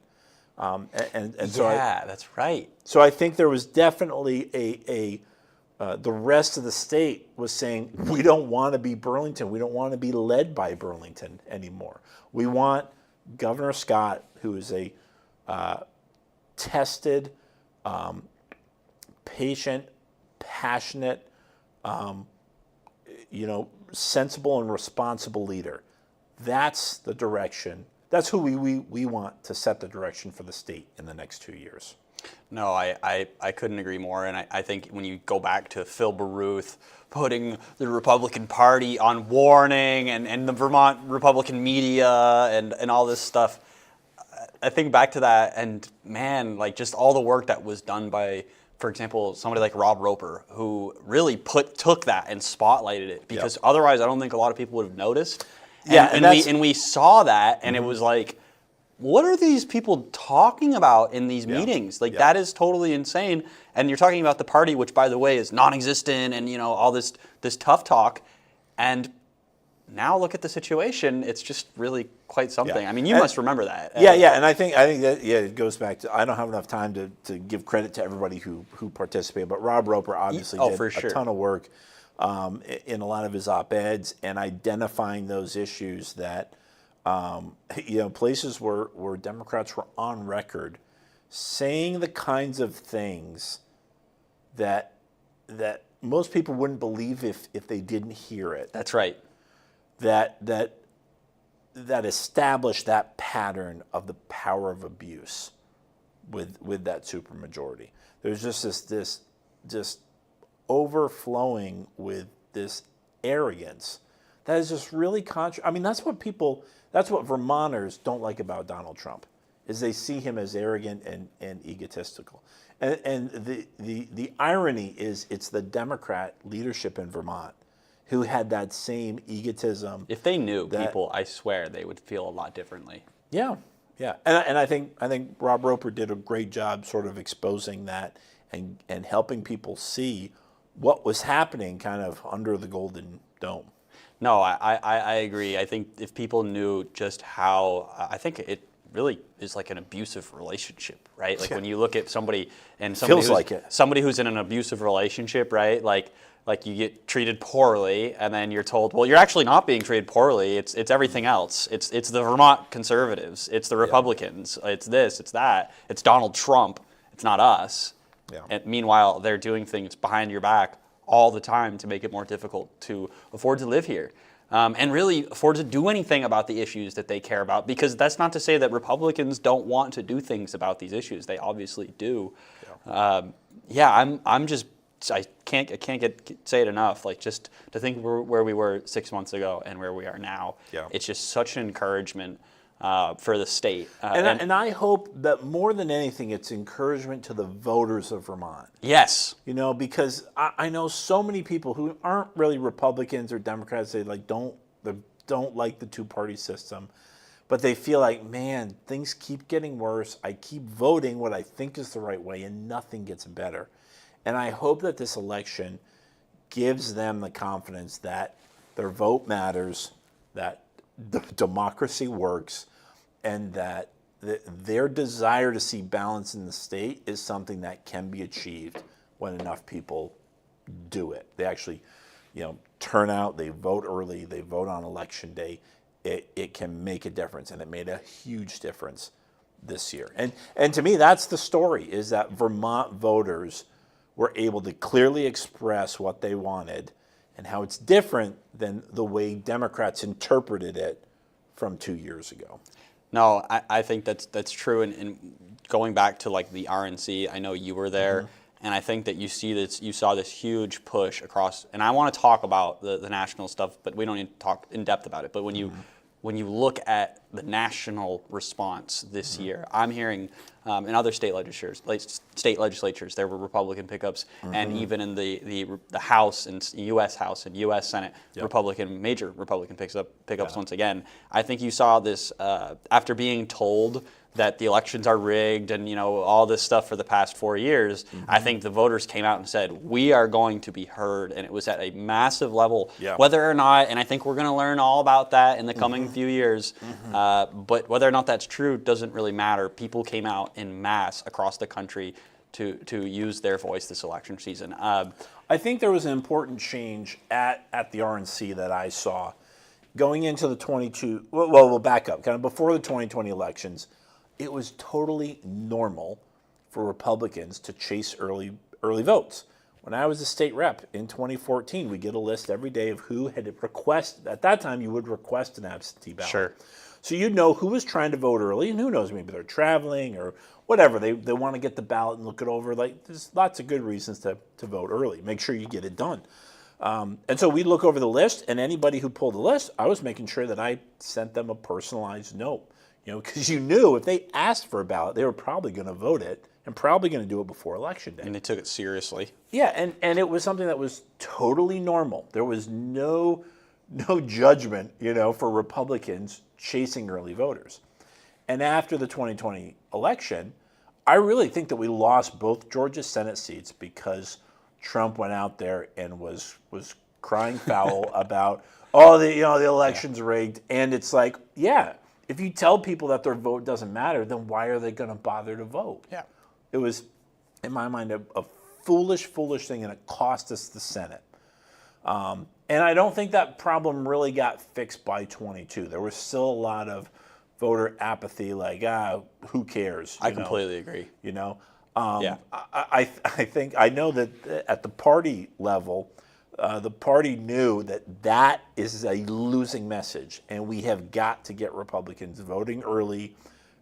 So that's right. So I think there was definitely the rest of the state was saying, we don't want to be Burlington. We don't want to be led by Burlington anymore. We want Governor Scott, who is a tested, patient, passionate, sensible and responsible leader. That's the direction. That's who we want to set the direction for the state in the next 2 years. No, I couldn't agree more. And I think when you go back to Phil Baruth putting the Republican Party on warning and the Vermont Republican media and all this stuff, I think back to that, and man, just all the work that was done by, for example, somebody like Rob Roper, who really took that and spotlighted it, because otherwise I don't think a lot of people would have noticed. And we saw that, and it was like, what are these people talking about in these meetings? That is totally insane. And you're talking about the party, which, by the way, is non-existent, and all this tough talk, and now look at the situation. It's just really quite something. You must remember that. And I think that it goes back to, I don't have enough time to give credit to everybody who participated, but Rob Roper obviously did a ton of work in a lot of his op-eds and identifying those issues that places where Democrats were on record saying the kinds of things that most people wouldn't believe if they didn't hear it. That's right. That established that pattern of the power of abuse with that supermajority. There's just this overflowing with this arrogance that is just really that's what Vermonters don't like about Donald Trump, is they see him as arrogant and egotistical. And the irony is it's the Democrat leadership in Vermont who had that same egotism. If they knew people, I swear they would feel a lot differently. Yeah. And I think Rob Roper did a great job sort of exposing that and helping people see what was happening kind of under the Golden Dome. No, I agree. I think if people knew just how, I think it really is like an abusive relationship, right? Like when you look at somebody and Feels like it. somebody who's in an abusive relationship, right? Like you get treated poorly, and then you're told, well, you're actually not being treated poorly. It's everything else. It's the Vermont conservatives. It's the Republicans. It's this. It's that. It's Donald Trump. It's not us. Yeah. And meanwhile, they're doing things behind your back all the time to make it more difficult to afford to live here. And really afford to do anything about the issues that they care about, because that's not to say that Republicans don't want to do things about these issues. They obviously do. I'm just, I can't say it enough. Like, just to think where we were 6 months ago and where we are now. Yeah. It's just such an encouragement for the state. And I hope that more than anything, it's encouragement to the voters of Vermont. Yes. You know, because I know so many people who aren't really Republicans or Democrats. They don't like the two-party system, but they feel like, man, things keep getting worse. I keep voting what I think is the right way, and nothing gets better. And I hope that this election gives them the confidence that their vote matters, that democracy works, and that their desire to see balance in the state is something that can be achieved when enough people do it. They actually, turn out, they vote early, they vote on election day. It can make a difference, and it made a huge difference this year. And to me, that's the story, is that Vermont voters were able to clearly express what they wanted and how it's different than the way Democrats interpreted it from 2 years ago. No, I think that's true. And going back to like the RNC, I know you were there, and I think that you saw this huge push across. And I want to talk about the national stuff, but we don't need to talk in depth about it. But when you look at the national response this year, I'm hearing in other state legislatures, there were Republican pickups, and even in the House and U.S. House and U.S. Senate, major Republican pickups once again. I think you saw this after being told that the elections are rigged and all this stuff for the past 4 years. I think the voters came out and said, we are going to be heard, and it was at a massive level. Whether or not, and I think we're going to learn all about that in the coming few years, but whether or not that's true doesn't really matter. People came out in mass across the country to use their voice this election season. I think there was an important change at the RNC that I saw going into the 22. Well, we'll back up. Kind of before the 2020 elections, it was totally normal for Republicans to chase early votes. When I was a state rep in 2014, we get a list every day of who had requested. At that time, you would request an absentee ballot. Sure. So you'd know who was trying to vote early, and who knows, maybe they're traveling or whatever. They want to get the ballot and look it over. Like, there's lots of good reasons to vote early. Make sure you get it done. And so we'd look over the list, and anybody who pulled the list, I was making sure that I sent them a personalized note. Because you knew if they asked for a ballot, they were probably going to vote it and probably going to do it before Election Day. And they took it seriously. Yeah, and it was something that was totally normal. There was no judgment, for Republicans chasing early voters. And after the 2020 election, I really think that we lost both Georgia Senate seats because Trump went out there and was crying foul about, the election's rigged. And it's like, if you tell people that their vote doesn't matter, then why are they going to bother to vote? Yeah. It was, in my mind, a foolish thing, and it cost us the Senate. And I don't think that problem really got fixed by 22. There was still a lot of voter apathy, like, who cares? I completely agree. I think, I know that at the party level, the party knew that is a losing message, and we have got to get Republicans voting early,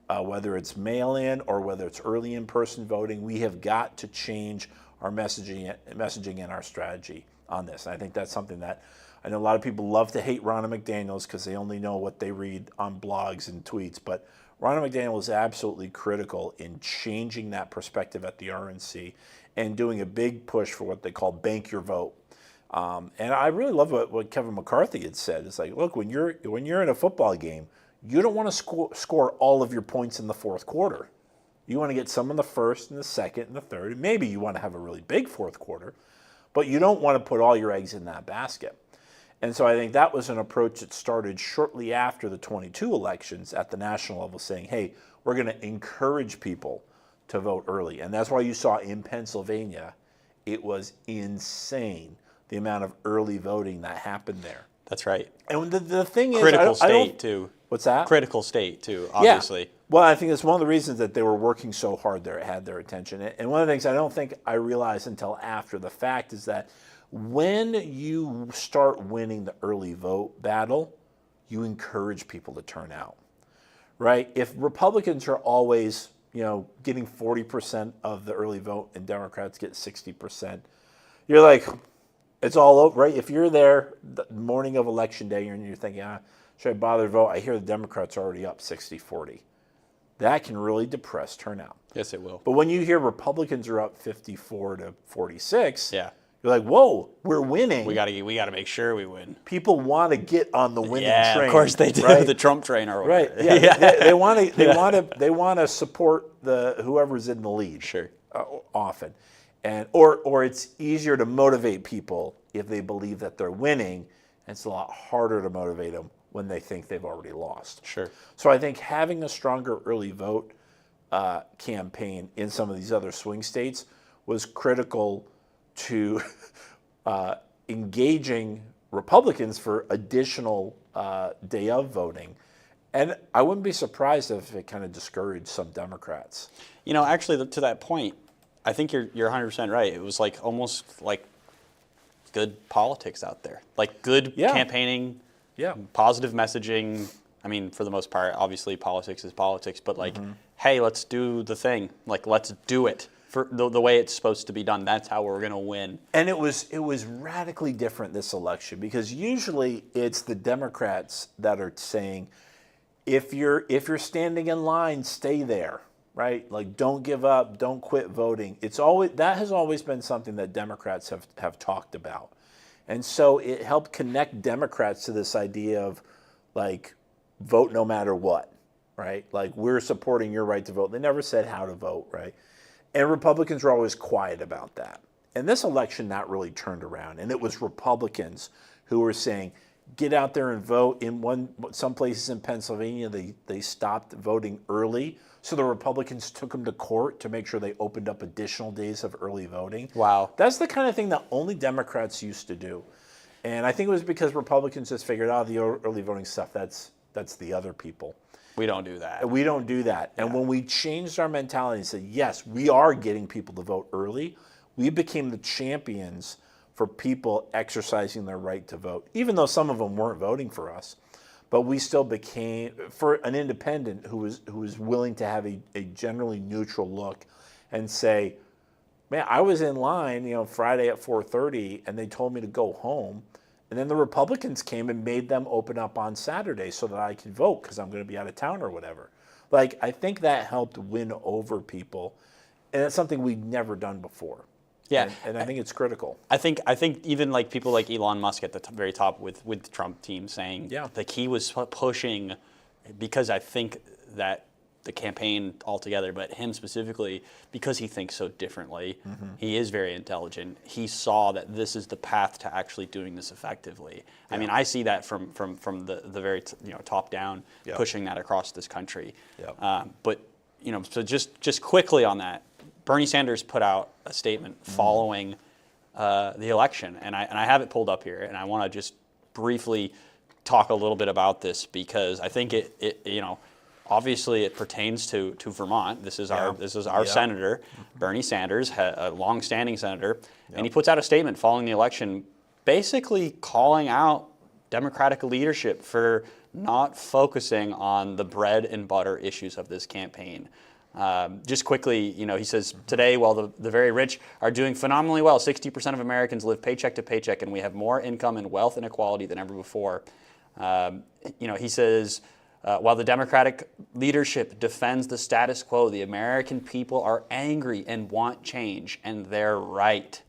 whether it's mail-in or whether it's early in-person voting. We have got to change our messaging and our strategy on this. And I think that's something that I know a lot of people love to hate Ronna McDaniels because they only know what they read on blogs and tweets, but Ronna McDaniel is absolutely critical in changing that perspective at the RNC and doing a big push for what they call bank your vote. And I really love what Kevin McCarthy had said. It's like, look, when you're in a football game, you don't want to score all of your points in the fourth quarter. You want to get some in the first and the second and the third. And maybe you want to have a really big fourth quarter, but you don't want to put all your eggs in that basket. And so I think that was an approach that started shortly after the 22 elections at the national level, saying, hey, we're going to encourage people to vote early. And that's why you saw in Pennsylvania, it was insane, the amount of early voting that happened there. That's right. And the thing is, Critical state, too. What's that? Critical state, too, obviously. Yeah. Well, I think that's one of the reasons that they were working so hard there. It had their attention. And one of the things I don't think I realized until after the fact is that when you start winning the early vote battle, you encourage people to turn out, right? If Republicans are always, getting 40% of the early vote and Democrats get 60%, you're like, it's all over, right? If you're there the morning of election day and you're thinking, should I bother to vote? I hear the Democrats are already up 60-40. That can really depress turnout. Yes, it will. But when you hear Republicans are up 54-46, Yeah. You're like, whoa, we're winning. We gotta make sure we win. People want to get on the winning train. Yeah, of course they do. Right? The Trump train or whatever. Right. Yeah. They want to support whoever's in the lead. Sure. Often, or it's easier to motivate people if they believe that they're winning, and it's a lot harder to motivate them when they think they've already lost. Sure. So I think having a stronger early vote campaign in some of these other swing states was critical to engaging Republicans for additional day of voting. And I wouldn't be surprised if it kind of discouraged some Democrats. Actually, to that point, I think you're 100% right. It was almost like good politics out there, like good campaigning, positive messaging. I mean, for the most part, obviously politics is politics, but hey, let's do the thing. Let's do it. For the way it's supposed to be done. That's how we're going to win. And it was radically different this election, because usually it's the Democrats that are saying, if you're standing in line, stay there, right? Don't give up, don't quit voting. That has always been something that Democrats have talked about. And so it helped connect Democrats to this idea of vote no matter what, right? We're supporting your right to vote. They never said how to vote, right? And Republicans were always quiet about that. And this election, that really turned around. And it was Republicans who were saying, get out there and vote. In some places in Pennsylvania, they stopped voting early. So the Republicans took them to court to make sure they opened up additional days of early voting. Wow. That's the kind of thing that only Democrats used to do. And I think it was because Republicans just figured out the early voting stuff, that's the other people. We don't do that. We don't do that. And when we changed our mentality and said, yes, we are getting people to vote early, we became the champions for people exercising their right to vote, even though some of them weren't voting for us. But we still became, for an independent who was willing to have a generally neutral look and say, man, I was in line, Friday at 4:30, and they told me to go home. And then the Republicans came and made them open up on Saturday so that I could vote because I'm going to be out of town or whatever. I think that helped win over people, and it's something we'd never done before. Yeah, and I think it's critical. I think even people like Elon Musk at the very top with the Trump team saying he was pushing, because I think that the campaign altogether, but him specifically, because he thinks so differently, he is very intelligent. He saw that this is the path to actually doing this effectively. Yeah. I mean, I see that from the very top down, pushing that across this country. Yeah. But so just quickly on that, Bernie Sanders put out a statement following the election, and I have it pulled up here, and I want to just briefly talk a little bit about this because I think it obviously, it pertains to Vermont. This is our senator, Bernie Sanders, a long-standing senator, and he puts out a statement following the election, basically calling out Democratic leadership for not focusing on the bread and butter issues of this campaign. Just quickly, he says, today, while the very rich are doing phenomenally well, 60% of Americans live paycheck to paycheck, and we have more income and wealth inequality than ever before. He says, while the Democratic leadership defends the status quo, the American people are angry and want change, and they're right.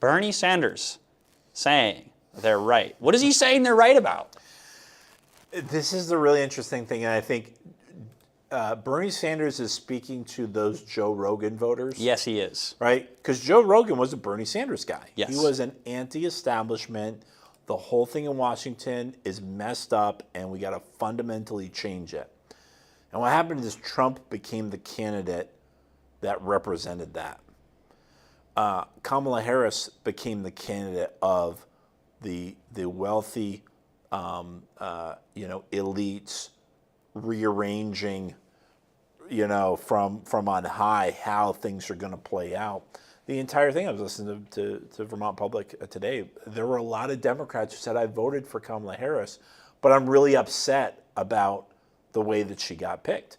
Bernie Sanders saying they're right. What is he saying they're right about? This is the really interesting thing, and I think Bernie Sanders is speaking to those Joe Rogan voters. Yes, he is. Right? Because Joe Rogan was a Bernie Sanders guy. Yes. He was an anti-establishment, the whole thing in Washington is messed up and we got to fundamentally change it. And what happened is Trump became the candidate that represented that. Kamala Harris became the candidate of the wealthy, elites rearranging, from on high how things are going to play out. The entire thing, I was listening to Vermont Public today, there were a lot of Democrats who said, I voted for Kamala Harris, but I'm really upset about the way that she got picked.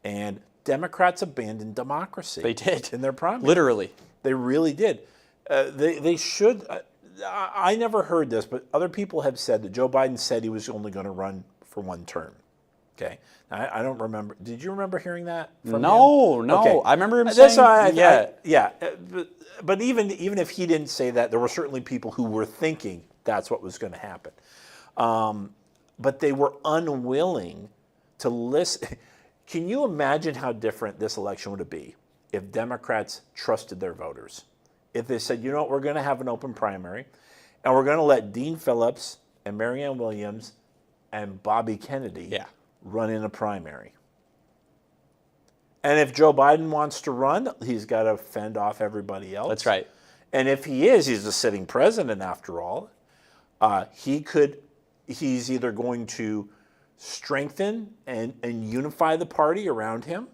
And Democrats abandoned democracy. They did. In their primary. Literally. They really did. They should. I never heard this, but other people have said that Joe Biden said he was only going to run for one term. Okay. Now, I don't remember. Did you remember hearing that from him? No. Okay. I remember him saying, But even if he didn't say that, there were certainly people who were thinking that's what was going to happen. But they were unwilling to listen. Can you imagine how different this election would be if Democrats trusted their voters? If they said, we're going to have an open primary, and we're going to let Dean Phillips and Marianne Williams and Bobby Kennedy run in a primary. And if Joe Biden wants to run, he's got to fend off everybody else. That's right. And if he's a sitting president after all, he's either going to strengthen and unify the party around him,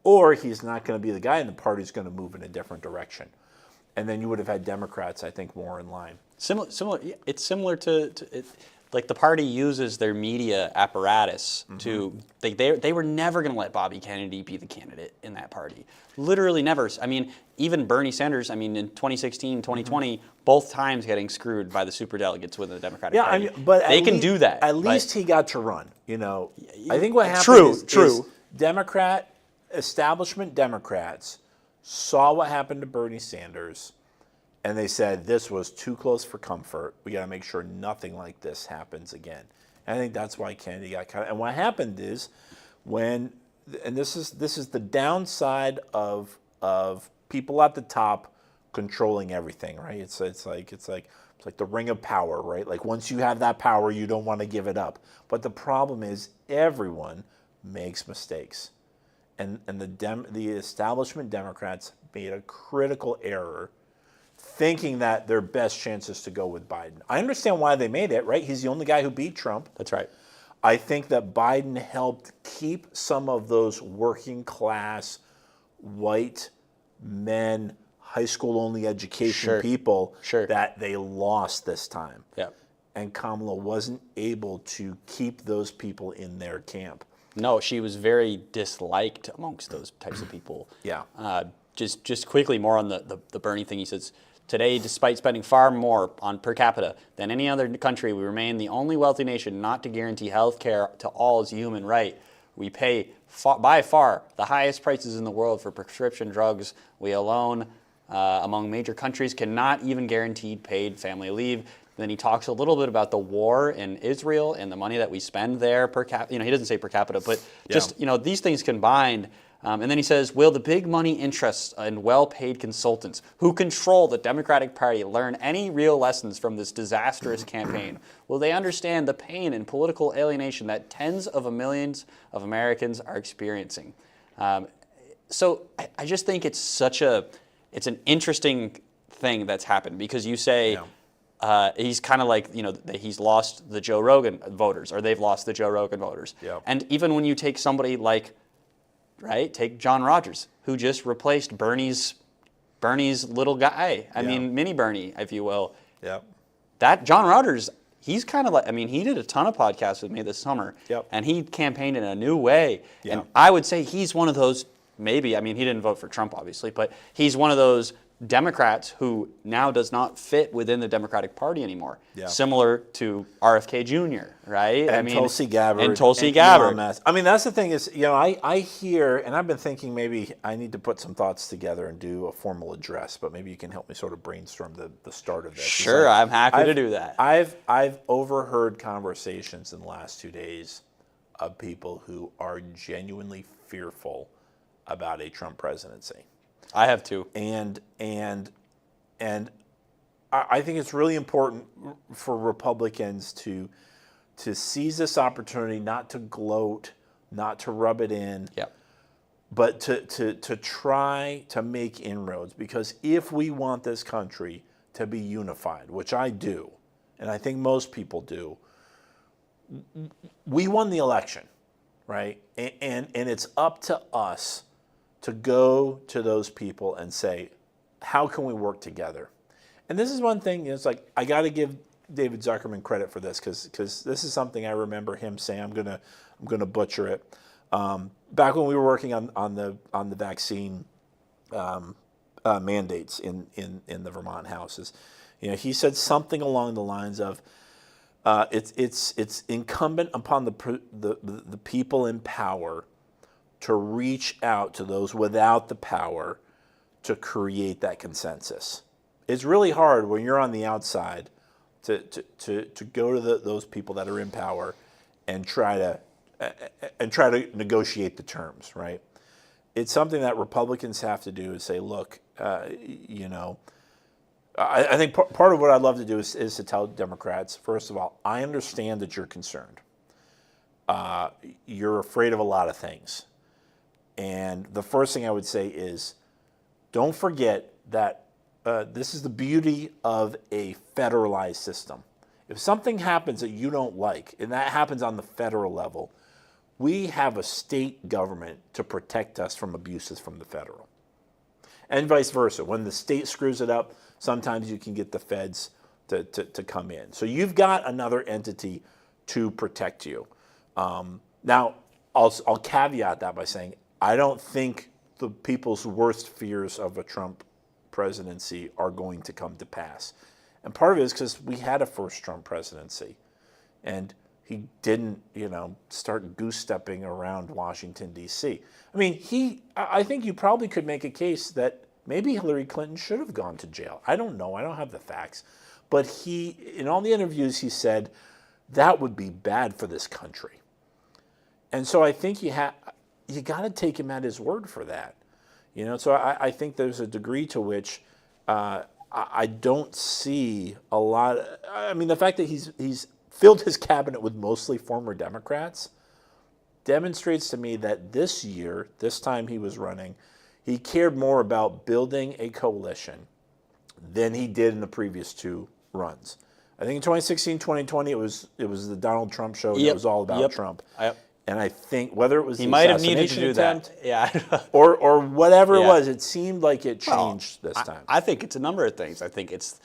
or he's not going to be the guy and the party's going to move in a different direction. And then you would have had Democrats, I think, more in line. Similar. It's similar to like the party uses their media apparatus to. They were never going to let Bobby Kennedy be the candidate in that party. Literally never. I mean, even Bernie Sanders. I mean, in 2016, 2020, both times getting screwed by the superdelegates within the Democratic Party. But they can do that. At least he got to run. I think what happened is establishment Democrats saw what happened to Bernie Sanders, and they said, this was too close for comfort. We got to make sure nothing like this happens again. And I think that's why Kennedy got cut. And what happened is and this is the downside of people at the top controlling everything, right? It's like the ring of power, right? Like once you have that power, you don't want to give it up. But the problem is everyone makes mistakes. And the establishment Democrats made a critical error thinking that their best chance is to go with Biden. I understand why they made it, right? He's the only guy who beat Trump. That's right. I think that Biden helped keep some of those working class, white men, high school only education people that they lost this time. Yeah. And Kamala wasn't able to keep those people in their camp. No, she was very disliked amongst those types of people. Yeah. Just quickly, more on the Bernie thing. He says, today, despite spending far more on per capita than any other country, we remain the only wealthy nation not to guarantee health care to all as a human right. We pay by far the highest prices in the world for prescription drugs. We alone, among major countries, cannot even guarantee paid family leave. Then he talks a little bit about the war in Israel and the money that we spend there per capita. He doesn't say per capita, but just, these things combined. And then he says, will the big money interests and well-paid consultants who control the Democratic Party learn any real lessons from this disastrous campaign? Will they understand the pain and political alienation that tens of millions of Americans are experiencing? So I just think it's it's an interesting thing that's happened because you say, he's kind of like, he's lost the Joe Rogan voters, or they've lost the Joe Rogan voters. Yeah. And even when you take somebody like, take John Rogers, who just replaced Bernie's little guy. I mean, mini Bernie, if you will. Yeah. That John Rogers, he's kind of like, he did a ton of podcasts with me this summer. Yep. And he campaigned in a new way. Yeah. And I would say he's one of those, maybe, he didn't vote for Trump, obviously, but he's one of those Democrats who now does not fit within the Democratic Party anymore. Yeah. Similar to RFK Jr., right? And Tulsi Gabbard. And Tulsi Gabbard. That's the thing is, I hear, and I've been thinking maybe I need to put some thoughts together and do a formal address, but maybe you can help me sort of brainstorm the start of this. Sure, I'm happy to do that. I've overheard conversations in the last 2 days of people who are genuinely fearful about a Trump presidency. I have too. And I think it's really important for Republicans to seize this opportunity, not to gloat, not to rub it in, Yep. but to try to make inroads. Because if we want this country to be unified, which I do, and I think most people do, we won the election, right? And it's up to us to go to those people and say, how can we work together? And this is one thing, it's like, I got to give David Zuckerman credit for this, because this is something I remember him saying. I'm gonna butcher it. Back when we were working on the vaccine mandates in the Vermont houses, he said something along the lines of, it's incumbent upon the people in power to reach out to those without the power to create that consensus. It's really hard when you're on the outside to go to those people that are in power and try to negotiate the terms, right? It's something that Republicans have to do, is say, look, I think part of what I'd love to do is to tell Democrats, first of all, I understand that you're concerned. You're afraid of a lot of things. And the first thing I would say is, don't forget that this is the beauty of a federalized system. If something happens that you don't like, and that happens on the federal level, we have a state government to protect us from abuses from the federal. And vice versa. When the state screws it up, sometimes you can get the feds to come in. So you've got another entity to protect you. Now, I'll caveat that by saying, I don't think the people's worst fears of a Trump presidency are going to come to pass. And part of it is because we had a first Trump presidency, and he didn't, start goose-stepping around Washington, D.C. I mean, I think you probably could make a case that maybe Hillary Clinton should have gone to jail. I don't know. I don't have the facts. But in all the interviews, he said that would be bad for this country. And so I think you got to take him at his word for that. So I think there's a degree to which I don't see a lot. I mean, the fact that he's filled his cabinet with mostly former Democrats demonstrates to me that this time he was running, he cared more about building a coalition than he did in the previous two runs. I think in 2016, 2020, it was the Donald Trump show. Yep. It was all about Trump. Yep. And I think whether it was He the might have needed to assassination do attempt, that. Yeah. or whatever it Yeah. was, it seemed like it changed this time. I think it's a number of things. I think it's,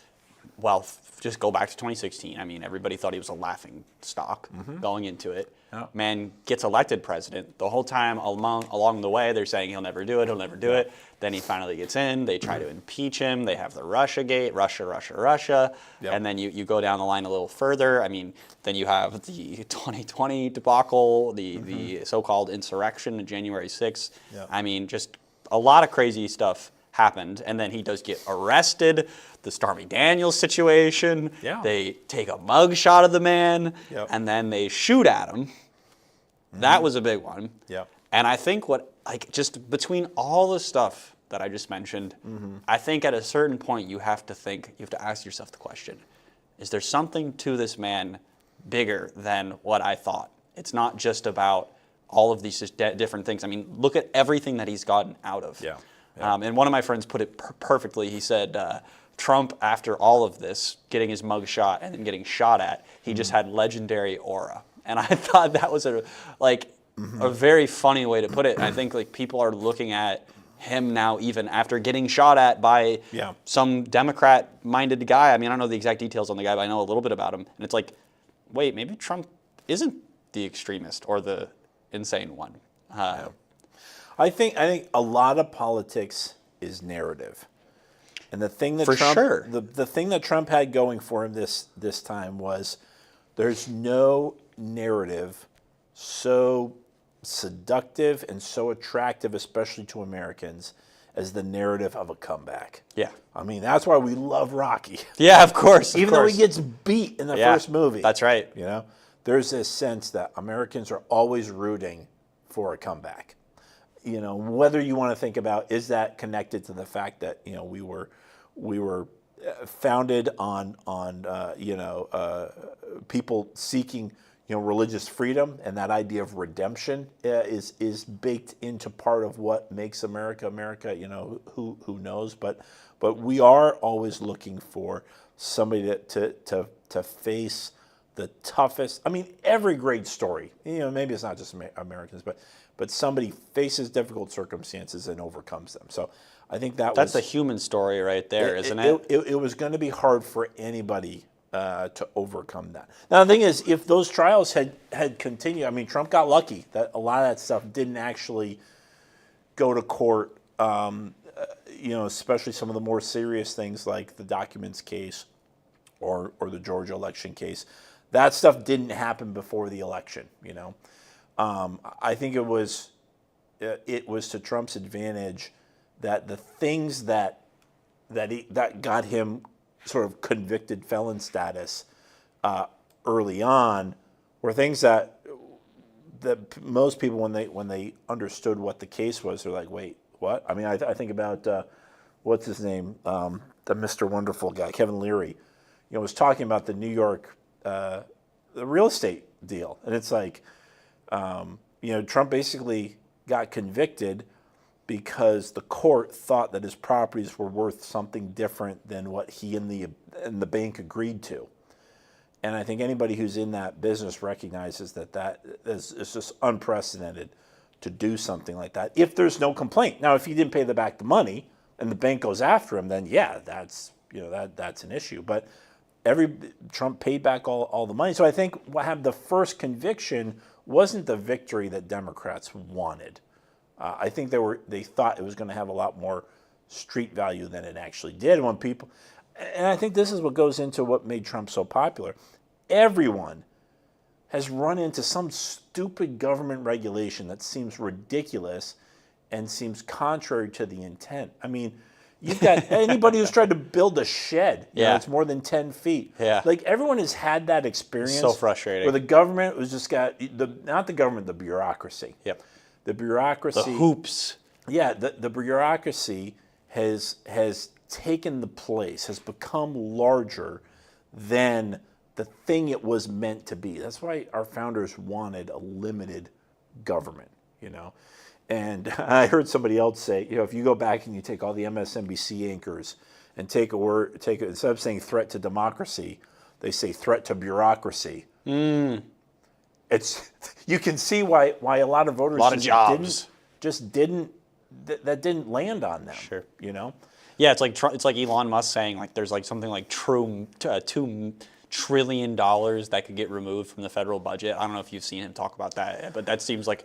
just go back to 2016. I mean, everybody thought he was a laughing stock going into it. Yep. Man gets elected president. The whole time along the way, they're saying he'll never do it. Then he finally gets in. They try to impeach him. They have the Russiagate, Russia. Yep. And then you go down the line a little further. I mean, then you have the 2020 debacle, the so-called insurrection of January 6th. Yep. I mean, just a lot of crazy stuff happened. And then he does get arrested. The Stormy Daniels situation. Yeah. They take a mug shot of the man. Yep. And then they shoot at him. That was a big one. Yep. And I think just between all the stuff that I just mentioned, I think at a certain point you have to ask yourself the question, is there something to this man bigger than what I thought? It's not just about all of these different things. I mean, look at everything that he's gotten out of. Yeah. And one of my friends put it perfectly. He said, Trump, after all of this, getting his mug shot and then getting shot at, he just had legendary aura. And I thought that was a very funny way to put it. I think people are looking at him now, even after getting shot at by some Democrat-minded guy. I mean, I don't know the exact details on the guy, but I know a little bit about him. And it's like, wait, maybe Trump isn't the extremist or the insane one. I think a lot of politics is narrative. And the thing that the thing that Trump had going for him this time was there's no narrative so seductive and so attractive, especially to Americans, as the narrative of a comeback. Yeah. I mean, that's why we love Rocky. Yeah, of course. Even though he gets beat in the first movie. That's right. There's this sense that Americans are always rooting for a comeback. Whether you want to think about, is that connected to the fact that we were founded on people seeking religious freedom, and that idea of redemption is baked into part of what makes America America. Who knows, but we are always looking for somebody to face the toughest. I mean, every great story, maybe it's not just Americans, but somebody faces difficult circumstances and overcomes them. So I think that's a human story right there, isn't it? It was going to be hard for anybody to overcome that. Now the thing is, if those trials had continued, I mean, Trump got lucky that a lot of that stuff didn't actually go to court. Especially some of the more serious things like the documents case or the Georgia election case. That stuff didn't happen before the election. I think it was to Trump's advantage that the things that got him sort of convicted felon status early on were things that most people, when they understood what the case was, they're like, wait, what? I mean, I think about what's his name, the Mr. Wonderful guy, Kevin Leary, was talking about the New York the real estate deal, and it's like, Trump basically got convicted because the court thought that his properties were worth something different than what he and the bank agreed to. And I think anybody who's in that business recognizes that is just unprecedented to do something like that if there's no complaint. Now, if he didn't pay back the money and the bank goes after him, then yeah, that's an issue. But Trump paid back all the money. So I think what happened, the first conviction wasn't the victory that Democrats wanted. I think they thought it was going to have a lot more street value than it actually did. And I think this is what goes into what made Trump so popular. Everyone has run into some stupid government regulation that seems ridiculous and seems contrary to the intent. I mean, you've got anybody who's tried to build a shed, it's more than 10 feet. Yeah. Like, everyone has had that experience. So frustrating. Where the government was just not the government, the bureaucracy. Yep. The bureaucracy. The hoops. Yeah, the bureaucracy has taken the place, has become larger than the thing it was meant to be. That's why our founders wanted a limited government, And I heard somebody else say, if you go back and you take all the MSNBC anchors and instead of saying threat to democracy, they say threat to bureaucracy. You can see why a lot of voters that didn't land on them. Sure. Yeah, it's like Elon Musk saying there's something like $2 trillion that could get removed from the federal budget. I don't know if you've seen him talk about that, but that seems like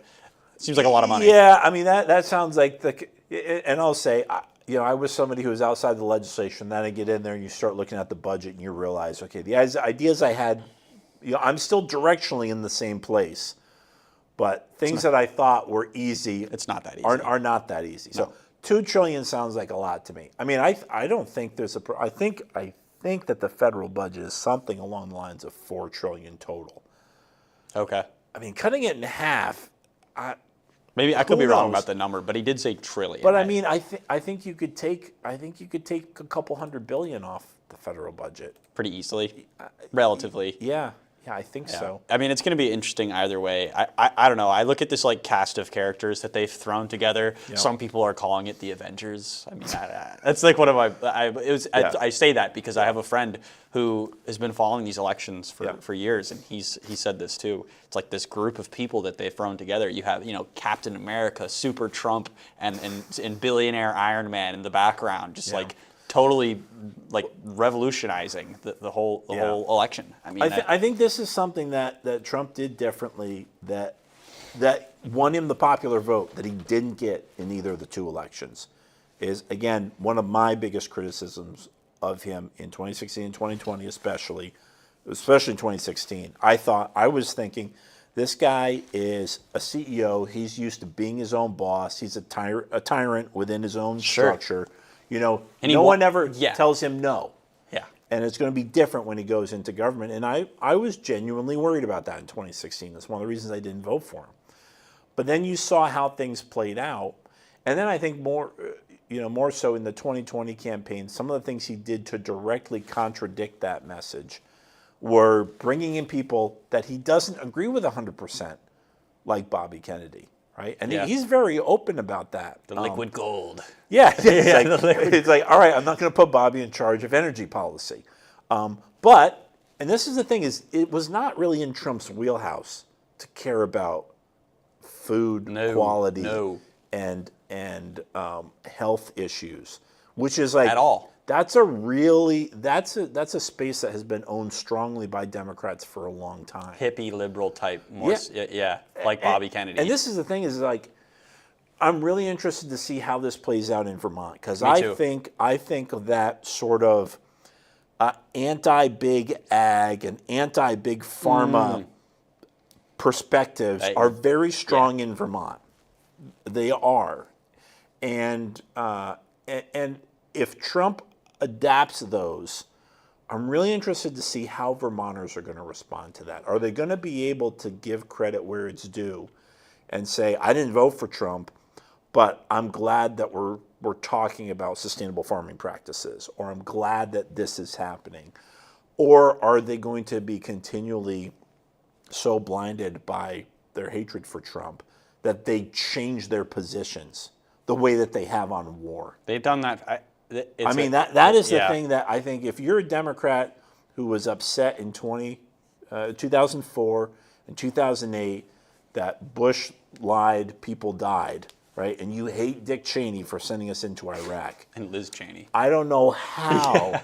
a lot of money. Yeah, I mean that sounds like and I'll say, I was somebody who was outside the legislation. Then I get in there and you start looking at the budget and you realize, okay, the ideas I had, I'm still directionally in the same place, but things that I thought were easy, it's not that easy. Are not that easy. No. So $2 trillion sounds like a lot to me. I mean, I don't think there's I think that the federal budget is something along the lines of $4 trillion total. Okay. I mean, cutting it in half. Maybe I could be wrong about the number, but he did say trillion. But I mean, I think you could take a couple $100 billion off the federal budget pretty easily, relatively. Yeah, I think so. I mean, it's going to be interesting either way. I don't know. I look at this cast of characters that they've thrown together. Yep. Some people are calling it the Avengers. I mean, that's one of my. I say that because I have a friend who has been following these elections for years, and he said this too. It's like this group of people that they've thrown together. You have Captain America, Super Trump, and billionaire Iron Man in the background, just totally revolutionizing the whole election. I mean, I think this is something that Trump did differently that won him the popular vote that he didn't get in either of the two elections. Is again one of my biggest criticisms of him in 2016 and 2020, especially in 2016. I was thinking, this guy is a CEO. He's used to being his own boss. He's a tyrant within his own structure. No one ever tells him no. Yeah. And it's going to be different when he goes into government. And I was genuinely worried about that in 2016. That's one of the reasons I didn't vote for him. But then you saw how things played out. And then I think more so in the 2020 campaign, some of the things he did to directly contradict that message were bringing in people that he doesn't agree with 100%, like Bobby Kennedy, right? And Yeah. he's very open about that. The liquid gold. Yeah, it's like, all right, I'm not going to put Bobby in charge of energy policy. But, and this is the thing, is it was not really in Trump's wheelhouse to care about food quality and health issues, which is like At all. That's a space that has been owned strongly by Democrats for a long time. Hippie liberal type, more like Bobby Kennedy. And this is the thing, is like, I'm really interested to see how this plays out in Vermont, because I think of that sort of anti-big ag and anti-big pharma perspectives are very strong in Vermont. They are, and if Trump adapts those, I'm really interested to see how Vermonters are going to respond to that. Are they going to be able to give credit where it's due and say, I didn't vote for Trump, but I'm glad that we're talking about sustainable farming practices, or I'm glad that this is happening? Or are they going to be continually so blinded by their hatred for Trump that they change their positions the way that they have on war? They've done that. That is the thing that I think, if you're a Democrat who was upset in 2004 and 2008 that Bush lied, people died, right? And you hate Dick Cheney for sending us into Iraq. And Liz Cheney. I don't know how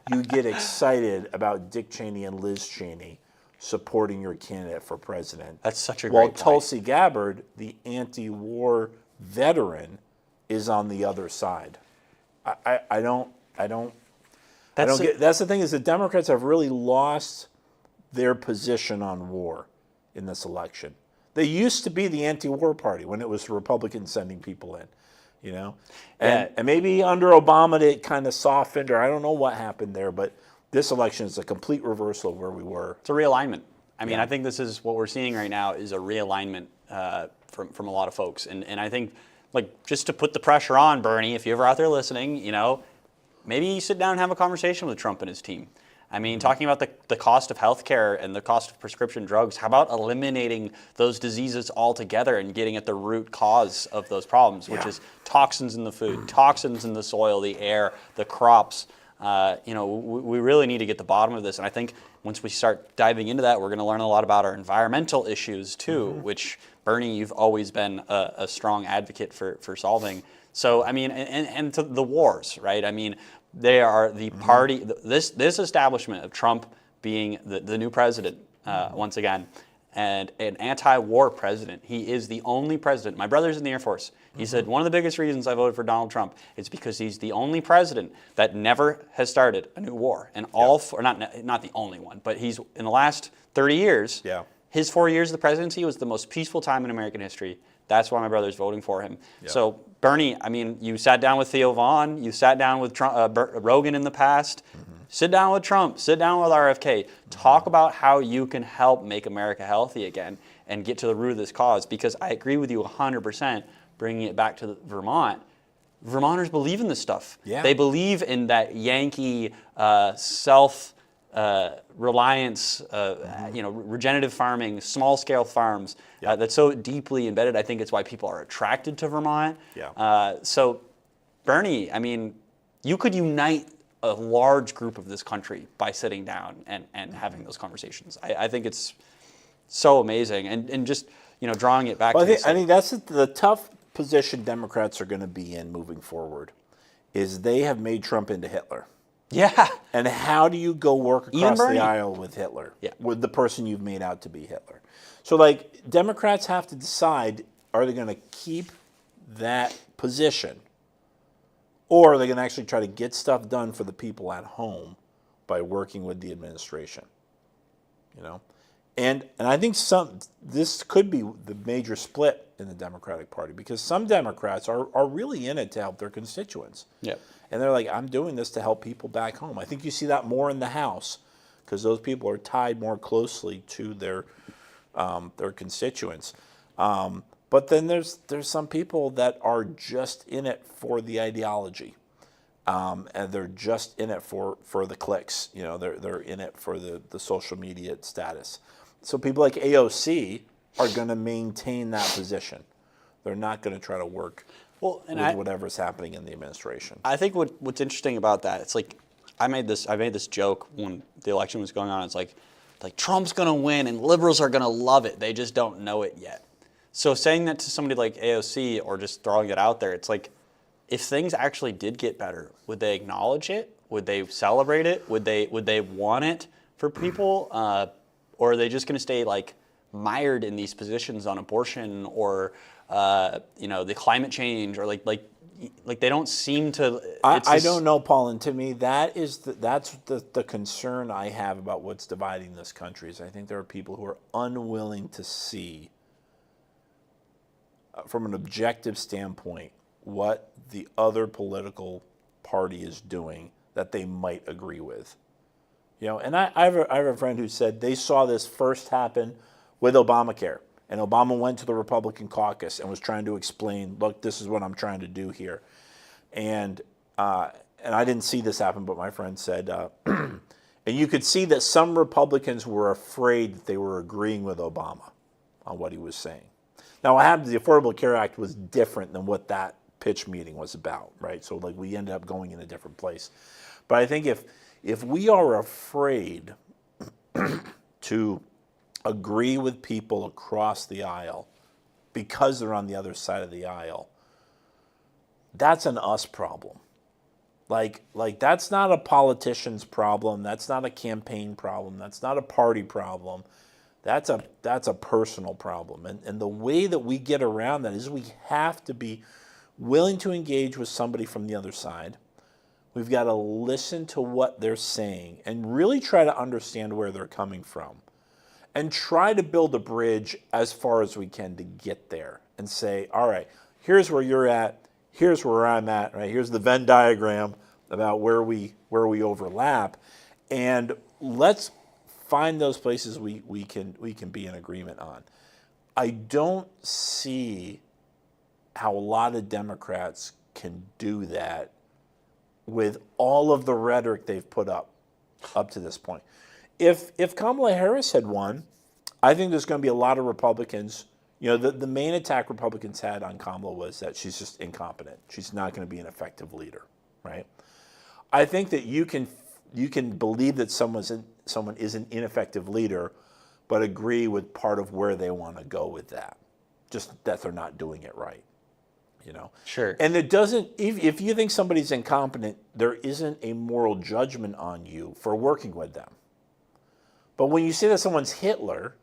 you get excited about Dick Cheney and Liz Cheney supporting your candidate for president. That's such a great While point. Tulsi Gabbard, the anti-war veteran, is on the other side. I don't get. That's the thing, is the Democrats have really lost their position on war in this election. They used to be the anti-war party when it was the Republicans sending people in, and maybe under Obama it kind of softened, or I don't know what happened there, but this election is a complete reversal of where we were. It's a realignment. I mean, I think this is what we're seeing right now, is a realignment from a lot of folks, and I think, like, just to put the pressure on Bernie, if you're ever out there listening, maybe you sit down and have a conversation with Trump and his team. I mean, talking about the cost of healthcare and the cost of prescription drugs, how about eliminating those diseases altogether and getting at the root cause of those problems, which is toxins in the food, toxins in the soil, the air, the crops. We really need to get to the bottom of this. And I think once we start diving into that, we're going to learn a lot about our environmental issues too, which, Bernie, you've always been a strong advocate for solving. So, I mean, and to the wars, right? I mean, they are the party, this establishment of Trump being the new president, once again, and an anti-war president. He is the only president. My brother's in the Air Force. He said, one of the biggest reasons I voted for Donald Trump is because he's the only president that never has started a new war. And not the only one, but he's, in the last 30 years, his 4 years of the presidency was the most peaceful time in American history. That's why my brother's voting for him. So, Bernie, I mean, you sat down with Theo Vaughn, you sat down with Rogan in the past. Sit down with Trump, sit down with RFK. Talk about how you can help make America healthy again and get to the root of this cause, because I agree with you 100%, bringing it back to Vermont. Vermonters believe in this stuff. They believe in that Yankee self-reliance, regenerative farming, small-scale farms. That's so deeply embedded. I think it's why people are attracted to Vermont. So, Bernie, I mean, you could unite a large group of this country by sitting down and having those conversations. I think it's so amazing. And just, drawing it back to this. I think that's the tough position Democrats are going to be in moving forward, is they have made Trump into Hitler. And how do you go work across the aisle with Hitler, with the person you've made out to be Hitler? So, like, Democrats have to decide, are they going to keep that position, or are they going to actually try to get stuff done for the people at home by working with the administration? And I think this could be the major split in the Democratic Party, because some Democrats are really in it to help their constituents. And they're like, I'm doing this to help people back home. I think you see that more in the House, because those people are tied more closely to their constituents. But then there's some people that are just in it for the ideology, and they're just in it for the clicks. You know, they're in it for the social media status. So people like AOC are going to maintain that position. They're not going to try to work with whatever's happening in the administration. I think what's interesting about that, it's like I made this joke when the election was going on. It's like Trump's going to win and liberals are going to love it. They just don't know it yet. So saying that to somebody like AOC or just throwing it out there, it's like if things actually did get better, would they acknowledge it? Would they celebrate it? Would they want it for people? Or are they just going to stay like mired in these positions on abortion or the climate change or like they don't seem to. I don't know, Paul, and to me that's the concern I have about what's dividing this country. Is I think there are people who are unwilling to see, from an objective standpoint, what the other political party is doing that they might agree with. You know, and I have a friend who said they saw this first happen with Obamacare. And Obama went to the Republican caucus and was trying to explain, look, this is what I'm trying to do here. And I didn't see this happen, but my friend said, and you could see that some Republicans were afraid that they were agreeing with Obama on what he was saying. Now, what happened, the Affordable Care Act was different than what that pitch meeting was about, right? So like we ended up going in a different place. But I think if we are afraid to agree with people across the aisle because they're on the other side of the aisle, that's an us problem. Like that's not a politician's problem. That's not a campaign problem. That's not a party problem. That's a personal problem. And the way that we get around that is we have to be willing to engage with somebody from the other side. We've got to listen to what they're saying and really try to understand where they're coming from and try to build a bridge as far as we can to get there and say, all right, here's where you're at, here's where I'm at, right? Here's the Venn diagram about where we overlap, and let's find those places we can be in agreement on. I don't see how a lot of Democrats can do that with all of the rhetoric they've put up to this point. If Kamala Harris had won, I think there's going to be a lot of Republicans. You know, the main attack Republicans had on Kamala was that she's just incompetent. She's not going to be an effective leader, right? I think that you can believe that someone is an ineffective leader, but agree with part of where they want to go with that, just that they're not doing it right. You know, sure. And it doesn't. If you think somebody's incompetent, there isn't a moral judgment on you for working with them. But when you say that someone's Hitler,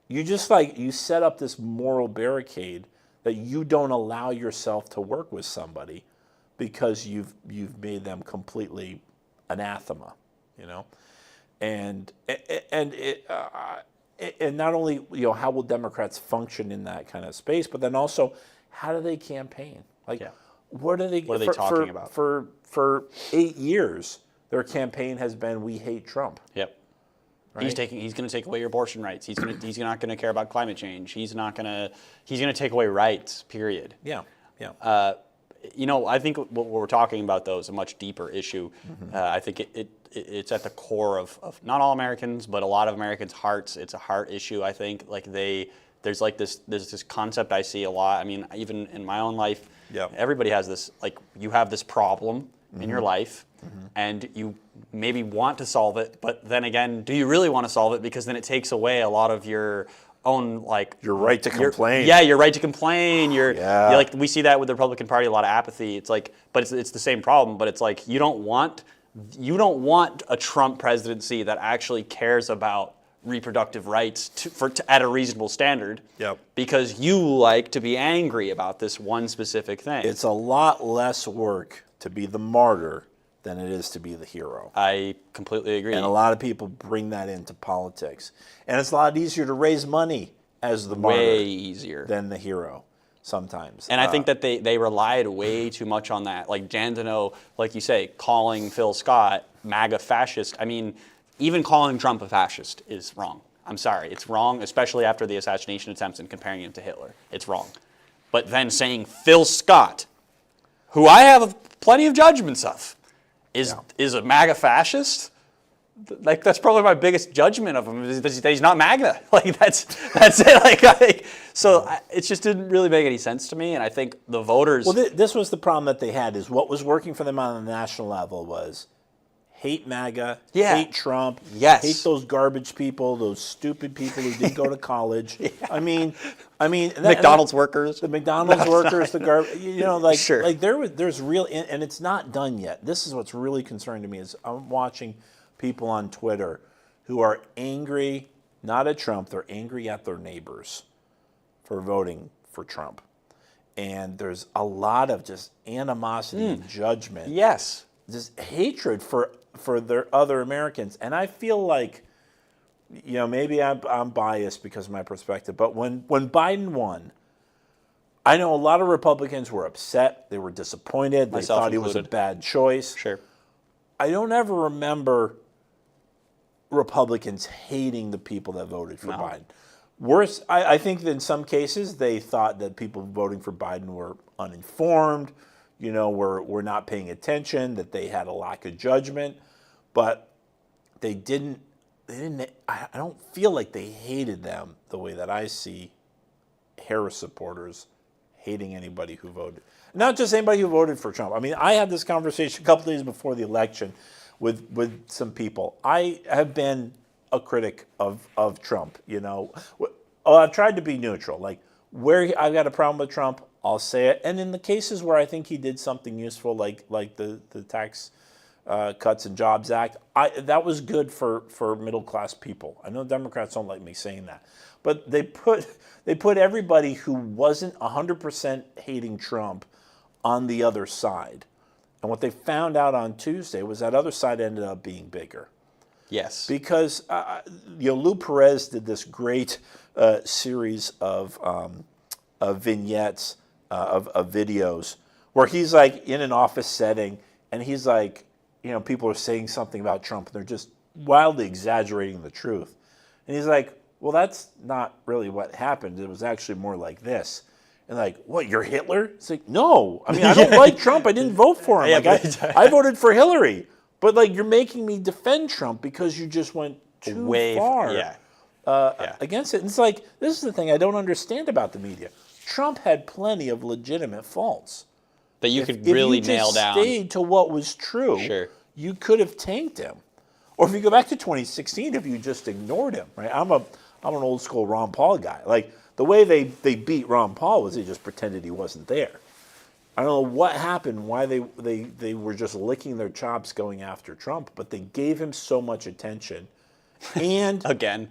you just you set up this moral barricade that you don't allow yourself to work with somebody because you've made them completely anathema. You know, and not only how will Democrats function in that kind of space, but then also how do they campaign? What are they talking about? For 8 years, their campaign has been "We hate Trump." Yep. Right? He's going to take away your abortion rights. He's not going to care about climate change. He's going to take away rights. Period. Yeah. I think what we're talking about though is a much deeper issue. Mm-hmm. I think it's at the core of not all Americans, but a lot of Americans' hearts. It's a heart issue. I think there's this concept I see a lot. I mean, even in my own life, everybody has this, you have this problem in your life, and you maybe want to solve it, but then again, do you really want to solve it? Because then it takes away a lot of your own, your right to complain. Your right to complain. We see that with the Republican Party, a lot of apathy. It's but it's the same problem, but it's you don't want a Trump presidency that actually cares about reproductive rights at a reasonable standard. Yep. Because you like to be angry about this one specific thing. It's a lot less work to be the martyr than it is to be the hero. I completely agree. And a lot of people bring that into politics. And it's a lot easier to raise money as the martyr. Way easier. Than the hero sometimes. And I think that they relied way too much on that. Like Jandino, like you say, calling Phil Scott MAGA fascist. I mean, even calling Trump a fascist is wrong. I'm sorry, it's wrong, especially after the assassination attempts and comparing him to Hitler. It's wrong. But then saying Phil Scott, who I have plenty of judgments of, is a MAGA fascist. Like, that's probably my biggest judgment of him, is that he's not MAGA. Like, that's it. Like, it just didn't really make any sense to me, and I think the voters... Well, this was the problem that they had, is what was working for them on the national level was hate MAGA, hate Trump, hate those garbage people, those stupid people who didn't go to college. I mean, McDonald's workers, the McDonald's workers, the garbage. You know, like there's real, and it's not done yet. This is what's really concerning to me is I'm watching people on Twitter who are angry, not at Trump, they're angry at their neighbors for voting for Trump, and there's a lot of just animosity and judgment. Yes, just hatred for their other Americans. And I feel like, you know, maybe I'm biased because of my perspective, but when Biden won, I know a lot of Republicans were upset. They were disappointed. They thought he was a bad choice. Sure. I don't ever remember Republicans hating the people that voted for Biden. Worse, I think that in some cases they thought that people voting for Biden were uninformed, you know, were not paying attention, that they had a lack of judgment, but they didn't, I don't feel like they hated them the way that I see Harris supporters hating anybody who voted. Not just anybody who voted for Trump. I mean, I had this conversation a couple days before the election with some people. I have been a critic of Trump, you know. I've tried to be neutral. Like, where I've got a problem with Trump, I'll say it. And in the cases where I think he did something useful, like the tax Cuts and Jobs Act, that was good for middle-class people. I know Democrats don't like me saying that. But they put everybody who wasn't 100% hating Trump on the other side. And what they found out on Tuesday was that other side ended up being bigger. Yes. Because Lou Perez did this great series of vignettes, of videos, where he's like in an office setting, and he's like, you know, people are saying something about Trump, and they're just wildly exaggerating the truth. And he's like, well, that's not really what happened. It was actually more like this. And like, what, you're Hitler? It's like, no. I mean, I don't like Trump. I didn't vote for him. I voted for Hillary. But like, you're making me defend Trump because you just went too far against it. And it's like, this is the thing I don't understand about the media. Trump had plenty of legitimate faults that you could really nail down. If you just stayed to what was true, you could have tanked him. Or if you go back to 2016, if you just ignored him, right? I'm an old school Ron Paul guy. Like, the way they beat Ron Paul was they just pretended he wasn't there. I don't know what happened, why they were just licking their chops going after Trump, but they gave him so much attention. And again,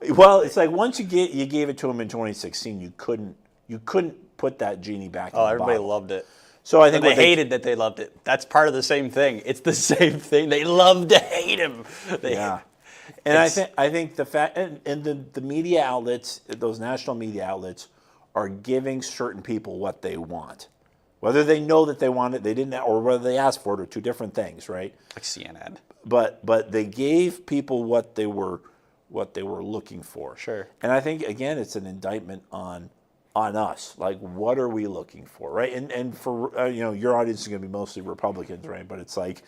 well, it's like once you gave it to him in 2016, you couldn't put that genie back in the everybody bottle. Loved it. So I think they hated that they loved it. That's part of the same thing. It's the same thing. They love to hate him. And I think the fact and the media outlets, those national media outlets, are giving certain people what they want. Whether they know that they want it, they didn't, or whether they asked for it, are two different things, right? Like CNN. But they gave people what they were looking for. Sure. And I think again, it's an indictment on us. Like, what are we looking for, right? And for your audience is going to be mostly Republicans, right? But it's like,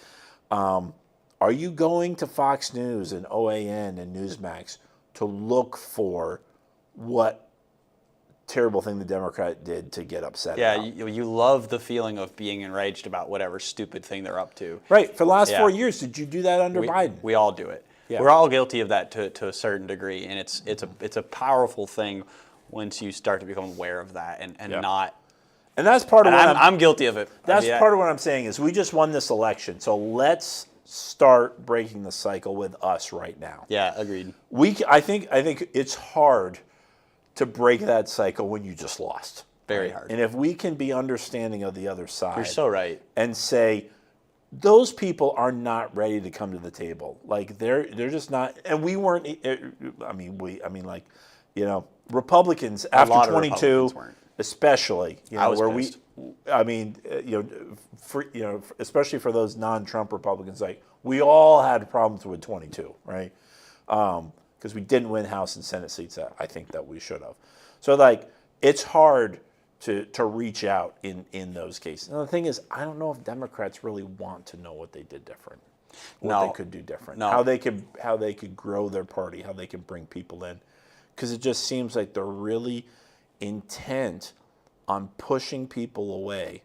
are you going to Fox News and OAN and Newsmax to look for what terrible thing the Democrat did to get upset about? Yeah, you love the feeling of being enraged about whatever stupid thing they're up to. Right. For the last 4 years, did you do that under Biden? We all do it. Yeah. We're all guilty of that to a certain degree, and it's a powerful thing once you start to become aware of that and not. And that's part of what I'm guilty of it. That's part of what I'm saying is we just won this election, so let's start breaking the cycle with us right now. Yeah, agreed. I think it's hard to break that cycle when you just lost. Very hard. And if we can be understanding of the other side. You're so right. And say, those people are not ready to come to the table. Like, they're just not, and we weren't, Republicans after 22, especially, especially for those non-Trump Republicans, like, we all had problems with 22, right? because we didn't win House and Senate seats that I think that we should have. So like it's hard to reach out in those cases. And the thing is, I don't know if Democrats really want to know what they did different, what they could do different, how they could grow their party, how they could bring people in, because it just seems like they're really intent on pushing people away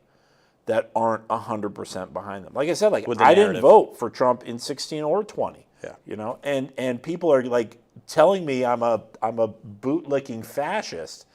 that aren't 100% behind them. Like I said, like I didn't vote for Trump in 16 or 20. Yeah. You know, and people are like telling me I'm a bootlicking fascist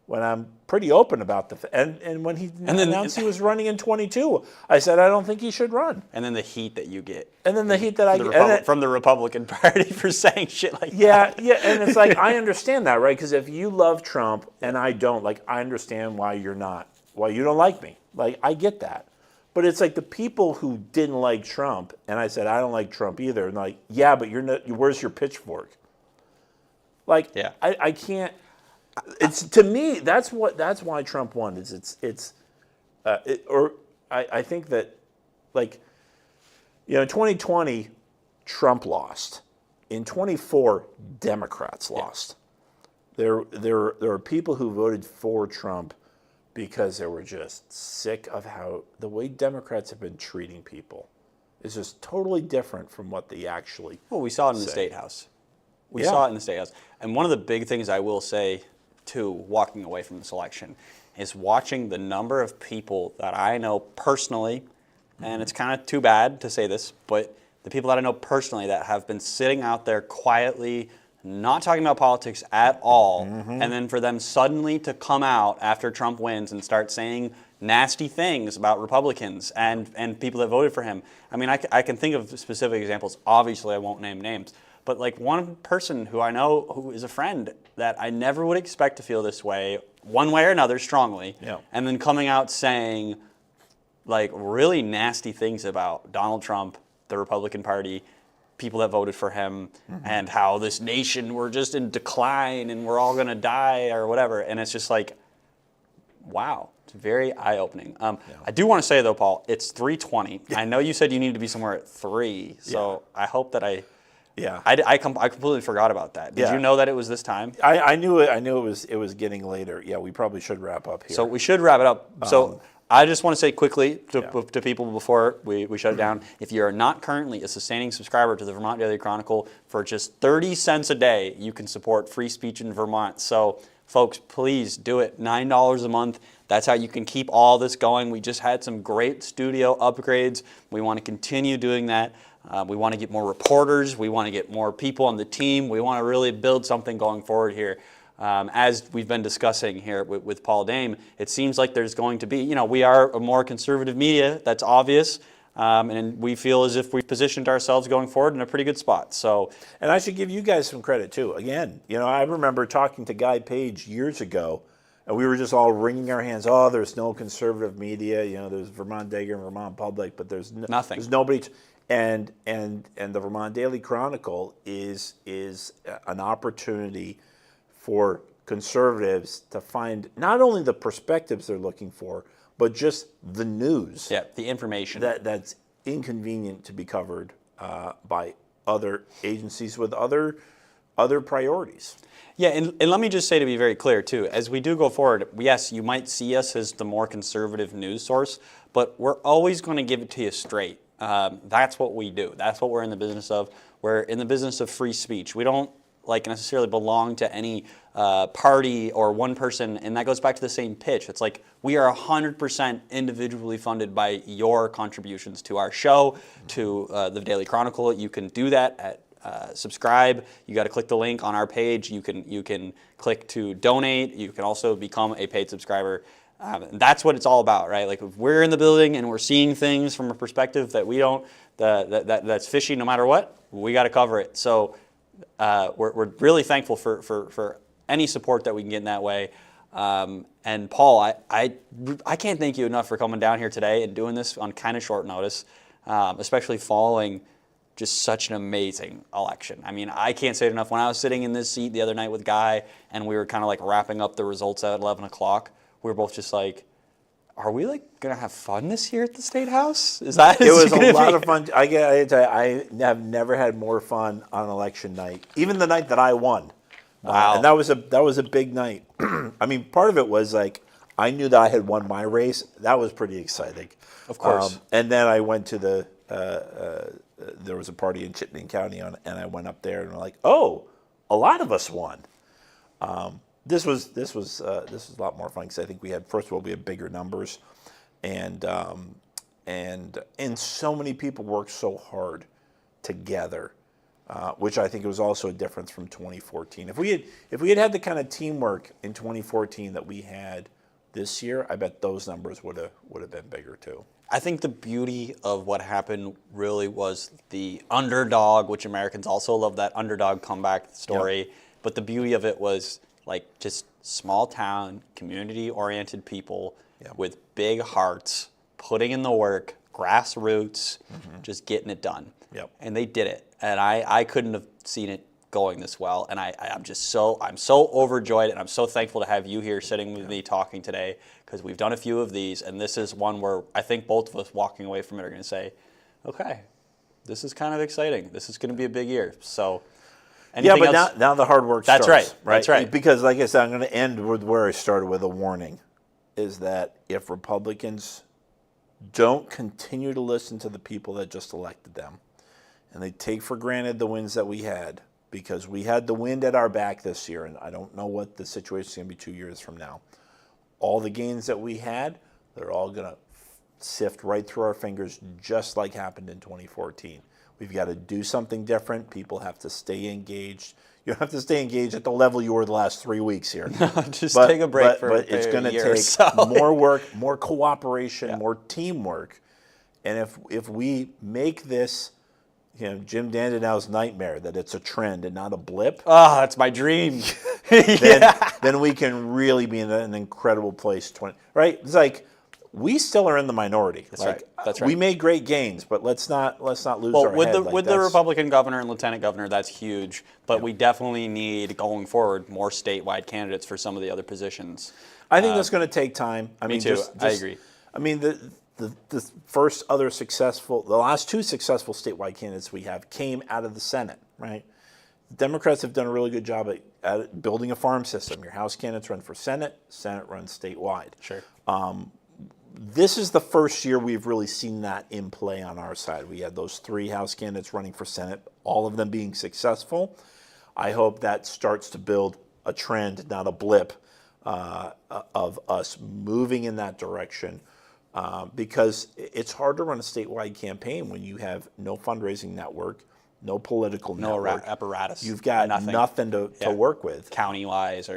when I'm pretty open about and when he announced he was running in 22, I said I don't think he should run. And then the heat that you get. And then the heat that I get from the Republican Party for saying shit like that. Yeah, and it's like I understand that, right? Because if you love Trump and I don't, like I understand why you don't like me. Like I get that. But it's like the people who didn't like Trump, and I said I don't like Trump either. And like, yeah, but where's your pitchfork? Like, yeah. I can't. It's to me that's why Trump won. I think that, like, you know, in 2020, Trump lost. In 24, Democrats lost. There are people who voted for Trump because they were just sick of how the way Democrats have been treating people is just totally different from what they actually. Well, we saw it in the State House. We saw it in the State House. And one of the big things I will say, too, walking away from this election, is watching the number of people that I know personally, and it's kind of too bad to say this, but the people that I know personally that have been sitting out there quietly, not talking about politics at all, and then for them suddenly to come out after Trump wins and start saying nasty things about Republicans and people that voted for him. I mean, I can think of specific examples. Obviously, I won't name names. But like one person who I know who is a friend that I never would expect to feel this way, one way or another, strongly, and then coming out saying like really nasty things about Donald Trump, the Republican Party, people that voted for him, and how this nation, we're just in decline and we're all going to die or whatever. And it's just like, wow, it's very eye-opening. I do want to say, though, Paul, it's 3:20. I know you said you needed to be somewhere at 3, so I hope that I completely forgot about that. Did you know that it was this time? I knew it. I knew it was getting later. Yeah, we probably should wrap up here. So we should wrap it up. So I just want to say quickly to people before we shut it down, if you are not currently a sustaining subscriber to the Vermont Daily Chronicle, for just 30 cents a day, you can support free speech in Vermont. So folks, please do it. $9 a month. That's how you can keep all this going. We just had some great studio upgrades. We want to continue doing that. We want to get more reporters. We want to get more people on the team. We want to really build something going forward here. As we've been discussing here with Paul Dame, it seems like there's going to be, you know, we are a more conservative media. That's obvious. And we feel as if we've positioned ourselves going forward in a pretty good spot. So, and I should give you guys some credit too. Again, you know, I remember talking to Guy Page years ago, and we were just all wringing our hands. Oh, there's no conservative media. You know, there's Vermont Daily and Vermont Public, but there's nothing. There's nobody. And the Vermont Daily Chronicle is an opportunity for conservatives to find not only the perspectives they're looking for, but just the news. Yeah, the information. That's inconvenient to be covered by other agencies with other priorities. Yeah, and let me just say, to be very clear too, as we do go forward, yes, you might see us as the more conservative news source, but we're always going to give it to you straight. That's what we do. That's what we're in the business of. We're in the business of free speech. We don't like necessarily belong to any party or one person, and that goes back to the same pitch. It's like we are 100% individually funded by your contributions to our show, to the Daily Chronicle. You can do that at subscribe. You got to click the link on our page. You can click to donate. You can also become a paid subscriber. That's what it's all about, right? Like if we're in the building and we're seeing things from a perspective that we don't, that's fishy no matter what, we got to cover it. So we're really thankful for any support that we can get in that way. And Paul, I can't thank you enough for coming down here today and doing this on kind of short notice, especially following just such an amazing election. I mean, I can't say it enough. When I was sitting in this seat the other night with Guy and we were kind of like wrapping up the results at 11 o'clock, we were both just like, are we like gonna have fun this year at the State House? Is that It was a lot of fun. I have never had more fun on election night, even the night that I won. Wow. And that was a big night. I mean, part of it was like I knew that I had won my race. That was pretty exciting. Of course. And then I went to the there was a party in Chittenden County, and I went up there and I'm like, oh, a lot of us won. This was a lot more fun because I think we had, first of all, we had bigger numbers, and so many people worked so hard together, which I think was also a difference from 2014. If we had the kind of teamwork in 2014 that we had this year, I bet those numbers would have been bigger too. I think the beauty of what happened really was the underdog, which Americans also love that underdog comeback story. Yep. But the beauty of it was like just small town, community-oriented people Yep. with big hearts, putting in the work, grassroots, just getting it done. Yep. And they did it. And I couldn't have seen it going this well. And I'm so overjoyed, and I'm so thankful to have you here sitting with me talking today, because we've done a few of these, and this is one where I think both of us walking away from it are going to say, okay, this is kind of exciting. This is going to be a big year. So anything Yeah, but else? now the hard work starts. That's right. That's right. Because like I said, I'm going to end with where I started with a warning, is that if Republicans don't continue to listen to the people that just elected them, and they take for granted the wins that we had, because we had the wind at our back this year, and I don't know what the situation is going to be 2 years from now. All the gains that we had, they're all going to sift right through our fingers, just like happened in 2014. We've got to do something different. People have to stay engaged. You don't have to stay engaged at the level you were the last 3 weeks here. Just take a break for but it's a going to year or take so. more work, more cooperation, more teamwork. And if we make this, Jim Dandinow's nightmare, that it's a trend and not a blip, Oh, that's my dream. then we can really be in an incredible place. Right? It's like we still are in the minority. That's right. That's right. We made great gains, but let's not lose Well, our head. with the Republican governor and lieutenant governor, that's huge. But we definitely need, going forward, more statewide candidates for some of the other positions. I think that's going to take time. I mean, too. I agree. I mean, the last two successful statewide candidates we have came out of the Senate, right? The Democrats have done a really good job at building a farm system. Your House candidates run for Senate, Senate runs statewide. Sure. This is the first year we've really seen that in play on our side. We had those 3 House candidates running for Senate, all of them being successful. I hope that starts to build a trend, not a blip, of us moving in that direction. Because it's hard to run a statewide campaign when you have no fundraising network, no political network. No apparatus. You've got nothing to work with. County-wise.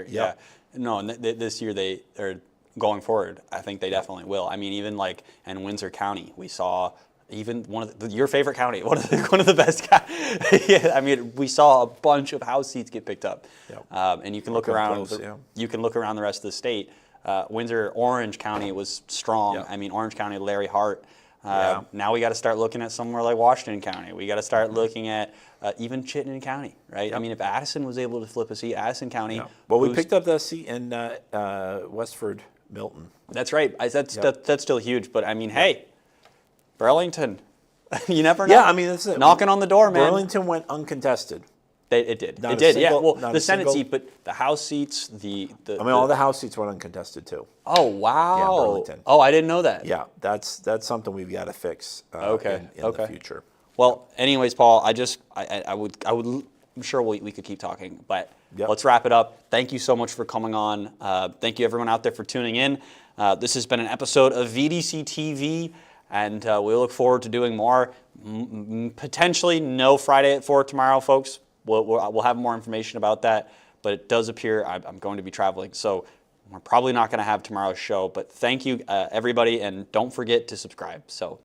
No, and this year they are going forward. I think they definitely will. I mean, even like in Windsor County, we saw even your favorite county, one of the best. I mean, we saw a bunch of House seats get picked up. Yep. And you can look around. You can look around the rest of the state. Windsor, Orange County was strong. Yep. I mean, Orange County, Larry Hart. Now we got to start looking at somewhere like Washington County. We got to start looking at even Chittenden County, right? Yep. I mean, if Addison was able to flip a seat, Addison County. Yep. Well, we picked up that seat in Westford, Milton. That's right. That's still huge. But I mean, hey, Burlington, you never know. Yeah, I mean, that's it. Knocking on the door, man. Burlington went uncontested. It did. Not It a did. single- Well, not the a Senate single- seat, but the House seats, all the House seats went uncontested too. Oh wow. Yeah, Burlington. Oh, I didn't know that. Yeah, that's something we've got to fix. Okay. In the future. Well, anyways, Paul, I'm sure we could keep talking, but Yep. let's wrap it up. Thank you so much for coming on. Thank you everyone out there for tuning in. This has been an episode of VDCTV, and we look forward to doing more. Potentially no Friday at 4 tomorrow, folks. We'll have more information about that, but it does appear I'm going to be traveling, so we're probably not going to have tomorrow's show. But thank you, everybody, and don't forget to subscribe. So